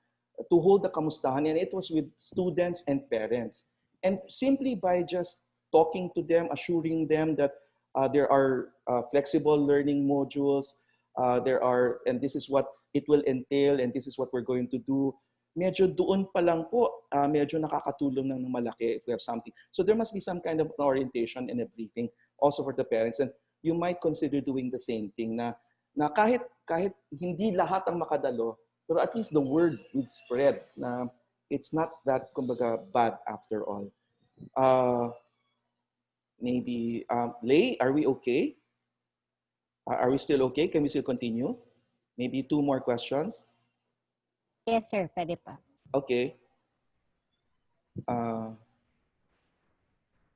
to hold the kamustahan, and it was with students and parents. And simply by just talking to them, assuring them that there are flexible learning modules, and this is what it will entail, and this is what we're going to do. Medyo doon pa lang po, medyo nakakatulong ng malaki if we have something. So there must be some kind of orientation and a briefing also for the parents. And you might consider doing the same thing na kahit hindi lahat ang makadalo, pero at least the word would spread na it's not that, kumbaga, bad after all. Maybe, Lay, are we okay? Are we still okay? Can we still continue? Maybe 2 more questions? Yes, sir. Pwede pa. Okay.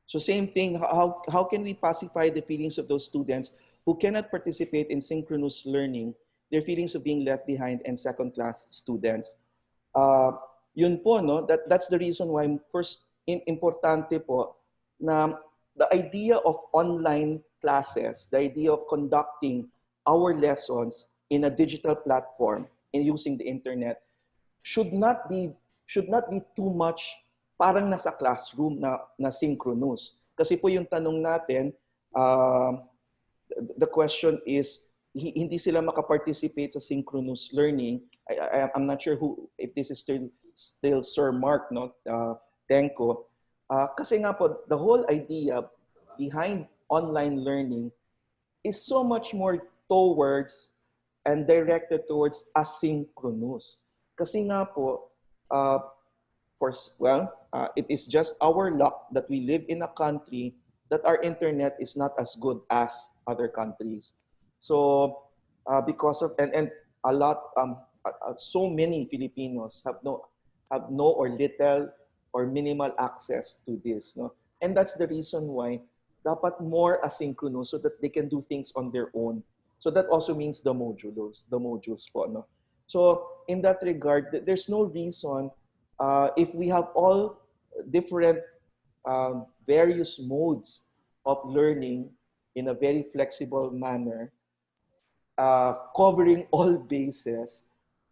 So same thing, how can we pacify the feelings of those students who cannot participate in synchronous learning, their feelings of being left behind and second-class students? Yun po, no? That's the reason why first, importante po na the idea of online classes, the idea of conducting our lessons in a digital platform and using the internet should not be too much parang nasa classroom na synchronous. Kasi po yung tanong natin, the question is, hindi sila makaparticipate sa synchronous learning. I'm not sure if this is still Sir Mark, no? Tenko. Kasi nga po, the whole idea behind online learning is so much more towards and directed towards asynchronous. Kasi nga po, it is just our luck that we live in a country that our internet is not as good as other countries. So because of and a lot so many Filipinos have no or little or minimal access to this, no? And that's the reason why dapat more asynchronous so that they can do things on their own. So that also means the modules po, no? So in that regard, there's no reason if we have all different various modes of learning in a very flexible manner, covering all bases,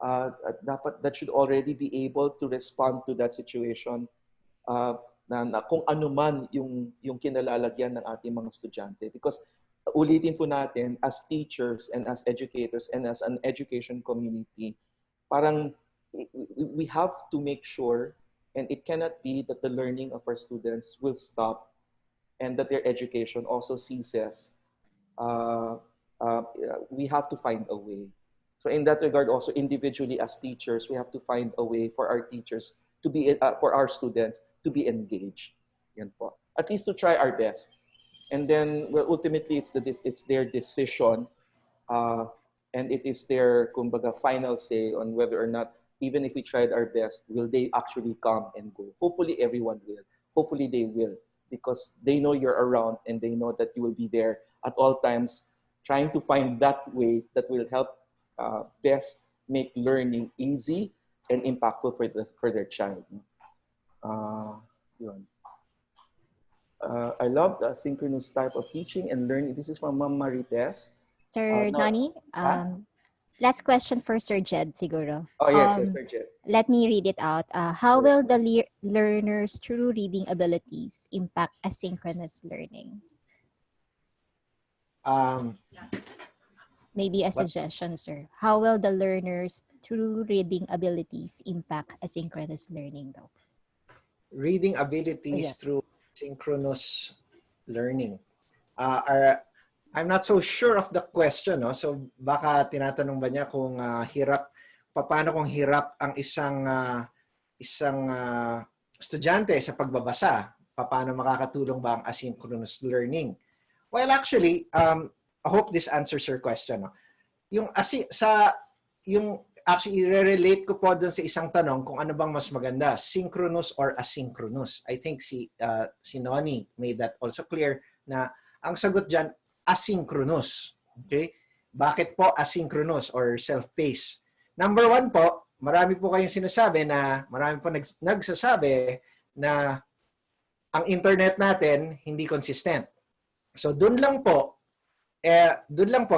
that should already be able to respond to that situation na kung ano man yung kinalalagyan ng ating mga estudyante. Because ulitin po natin, as teachers and as educators and as an education community, parang we have to make sure, and it cannot be that the learning of our students will stop and that their education also ceases. We have to find a way. So in that regard, also individually as teachers, we have to find a way for our teachers to be, for our students to be engaged. Yan po. At least to try our best. And then, well, ultimately, it's their decision, and it is their, kumbaga, final say on whether or not, even if we tried our best, will they actually come and go. Hopefully, everyone will. Hopefully, they will, because they know you're around and they know that you will be there at all times, trying to find that way that will help best make learning easy and impactful for their child. I love the synchronous type of teaching and learning. This is from Ma'am Marites. Sir Noni, last question for Sir Jed, siguro. Oh, yes, Sir Jed. Let me read it out. How will the learner's true reading abilities impact asynchronous learning? Maybe a suggestion, sir. How will the learner's true reading abilities impact asynchronous learning, though? Reading abilities through synchronous learning. I'm not so sure of the question, no? So baka tinatanong ba niya kung paano kung hirap ang isang estudyante sa pagbabasa, paano makakatulong ba ang asynchronous learning? Well, actually, I hope this answers your question. No? Actually, i-relate ko po doon sa isang tanong kung ano bang mas maganda, synchronous or asynchronous. I think si Noni made that also clear na ang sagot dyan, asynchronous. Okay? Bakit po asynchronous or self-paced? Number one po, marami po kayong sinasabi na, marami po nagsasabi na ang internet natin hindi consistent. So doon lang po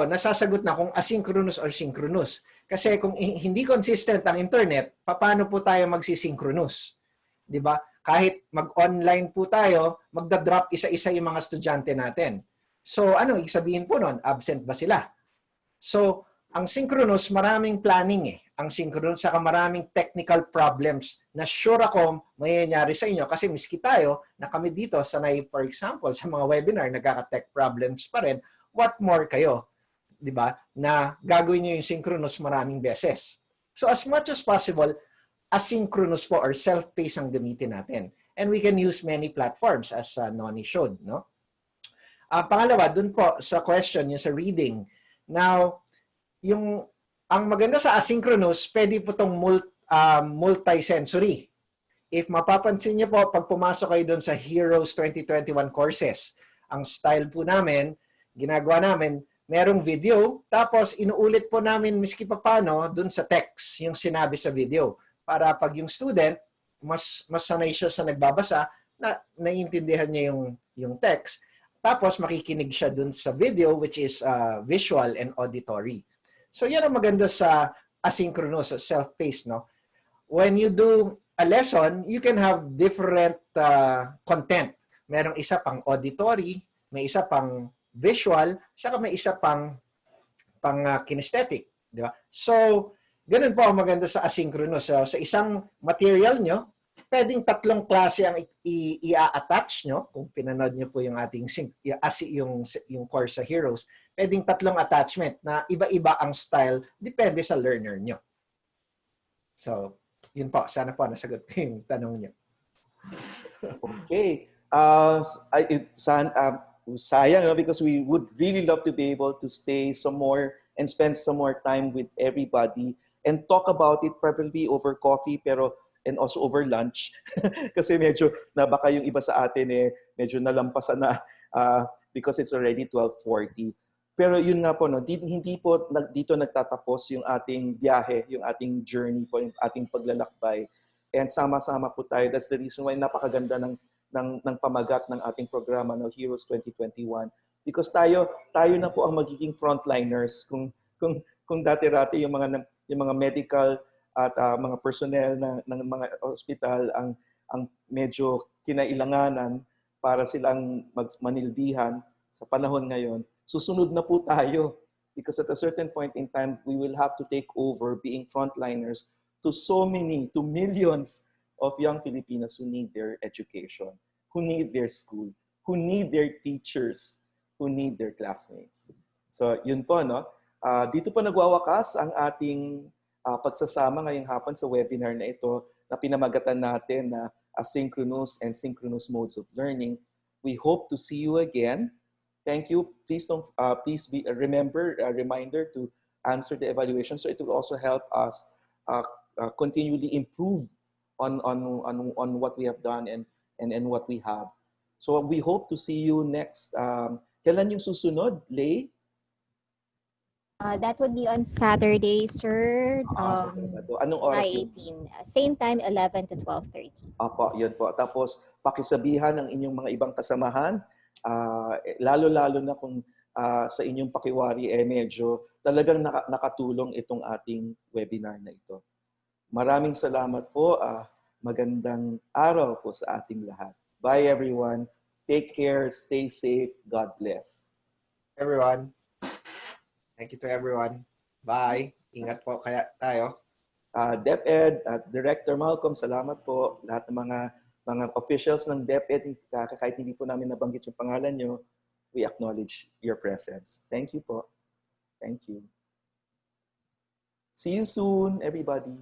nasasagot na kung asynchronous or synchronous. Kasi kung hindi consistent ang internet, paano po tayo magsisynchronous? 'Di ba? Kahit mag-online po tayo, magda-drop isa-isa yung mga estudyante natin. So ano ibig sabihin po noon? Absent ba sila? So ang synchronous, maraming planning eh. Ang synchronous, saka maraming technical problems na sure ako mayayari sa inyo. Kasi miski tayo, na kami dito, sanay for example, sa mga webinar, nagkaka-tech problems pa rin, what more kayo, di ba, na gagawin nyo yung synchronous maraming beses. So as much as possible, asynchronous po or self-paced ang gamitin natin. And we can use many platforms as Noni showed. No? Pangalawa, dun po sa question, yung sa reading. Now, ang maganda sa asynchronous, pwede po itong multisensory. If mapapansin niyo po, pag pumasok kayo dun sa Heroes 2021 courses, ang style po namin, ginagawa namin, merong video, tapos inuulit po namin miski paano dun sa text, yung sinabi sa video. Para pag yung student, mas sanay siya sa nagbabasa, na naiintindihan niya yung text, tapos makikinig siya dun sa video, which is visual and auditory. So yan ang maganda sa asynchronous, self-paced. No? When you do a lesson, you can have different content. Merong isa pang auditory, may isa pang visual, saka may isa pang kinesthetic, di ba? So, ganun po ang maganda sa asynchronous. So, sa isang material nyo, pwedeng 3 klase ang i-attach nyo. Kung pinanood nyo po yung ating yung course sa Heroes, pwedeng 3 attachment na iba-iba ang style, depende sa learner nyo. So, Yun po, sana po nasagot ko yung tanong niyo. Okay. Sayang, no? Because we would really love to be able to stay some more and spend some more time with everybody and talk about it, preferably over coffee, and also over lunch. Kasi medyo baka yung iba sa atin medyo nalampasan na because it's already 12:40. Pero yun nga po, no, hindi po dito nagtatapos yung ating biyahe, yung ating journey po, yung ating paglalakbay. And sama-sama po tayo. That's the reason why napakaganda ng pamagat ng ating programa, no, Heroes 2021. Because tayo na po ang magiging frontliners. Kung dati-rati yung mga medical at mga personnel ng mga ospital ang medyo kinailanganan para silang manilbihan sa panahon ngayon, susunod na po tayo. Because at a certain point in time, we will have to take over being frontliners to millions of young Filipinos who need their education, who need their school, who need their teachers, who need their classmates. So yun po, no? Dito po nagwawakas ang ating pagsasama ngayong hapon sa webinar na ito na pinamagatan natin na Asynchronous and Synchronous Modes of Learning. We hope to see you again. Thank you. Please remember a reminder to answer the evaluation, so it will also help us continually improve on what we have done and what we have. So we hope to see you next. Kailan yung susunod, Lay? That would be on Saturday, sir. Anong oras July yun? 18. Same time, 11 to 12:30. Apo, yun po. Tapos, pakisabihan ng inyong mga ibang kasamahan, lalo-lalo na kung sa inyong pakiwari, medyo talagang nakatulong itong ating webinar na ito. Maraming salamat po. Magandang araw po sa ating lahat. Bye, everyone. Take care. Stay safe. God bless. Everyone. Thank you to everyone. Bye. Ingat po kaya tayo. DepEd at Director Malcolm, salamat po. Lahat ng mga officials ng DepEd, kahit hindi po namin nabanggit yung pangalan nyo, we acknowledge your presence. Thank you po. Thank you. See you soon, everybody.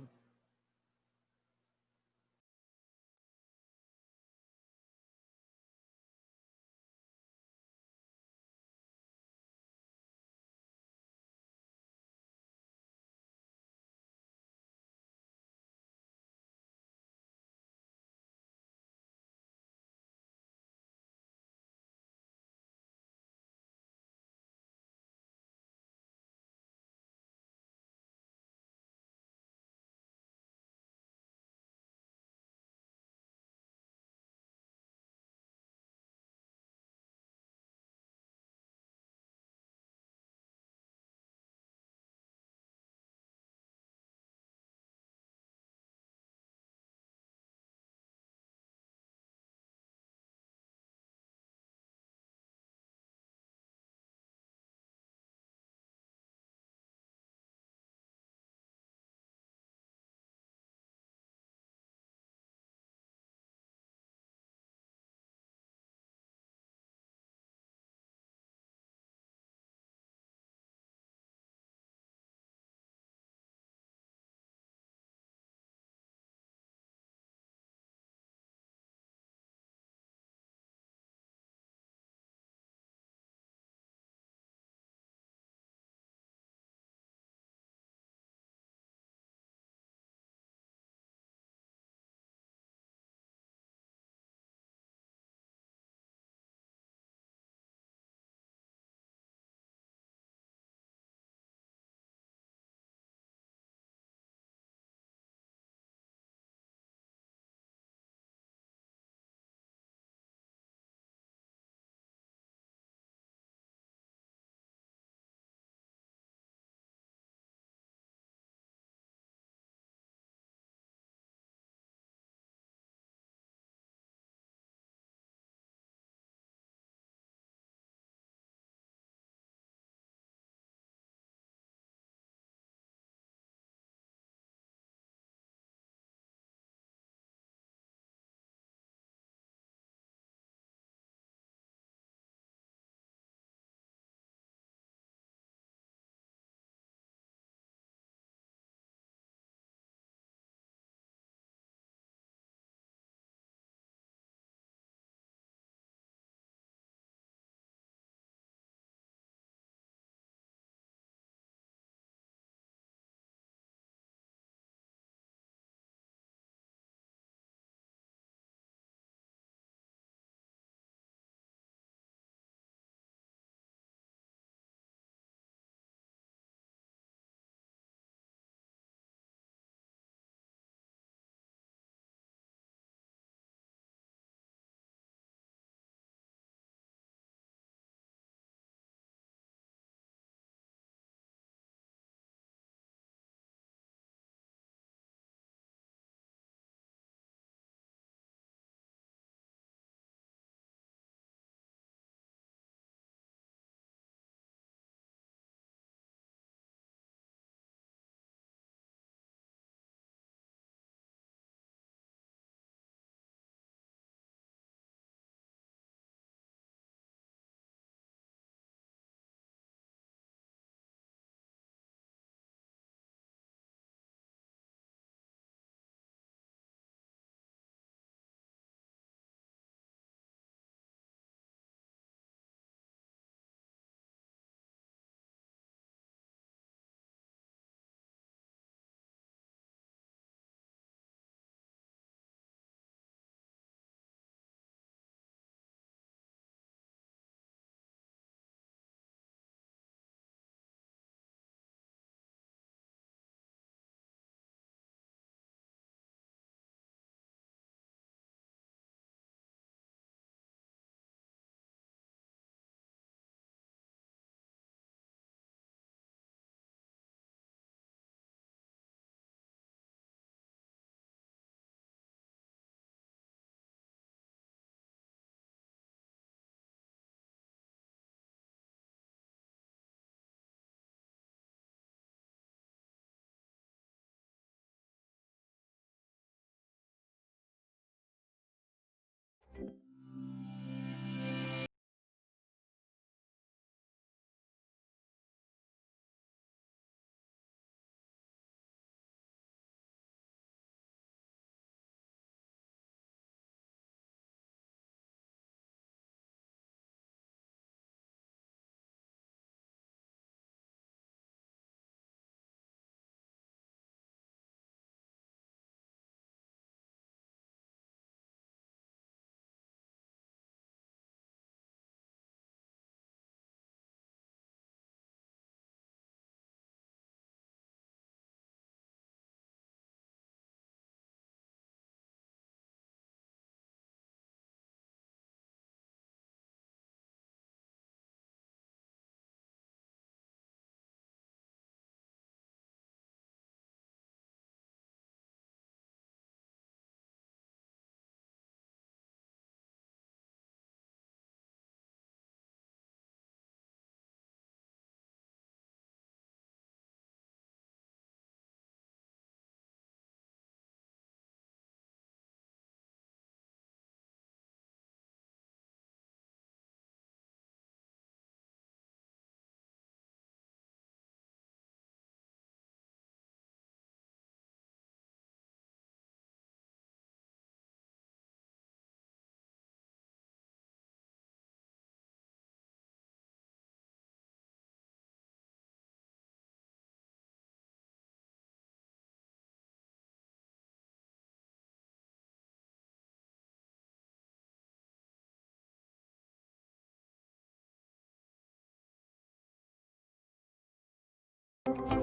you.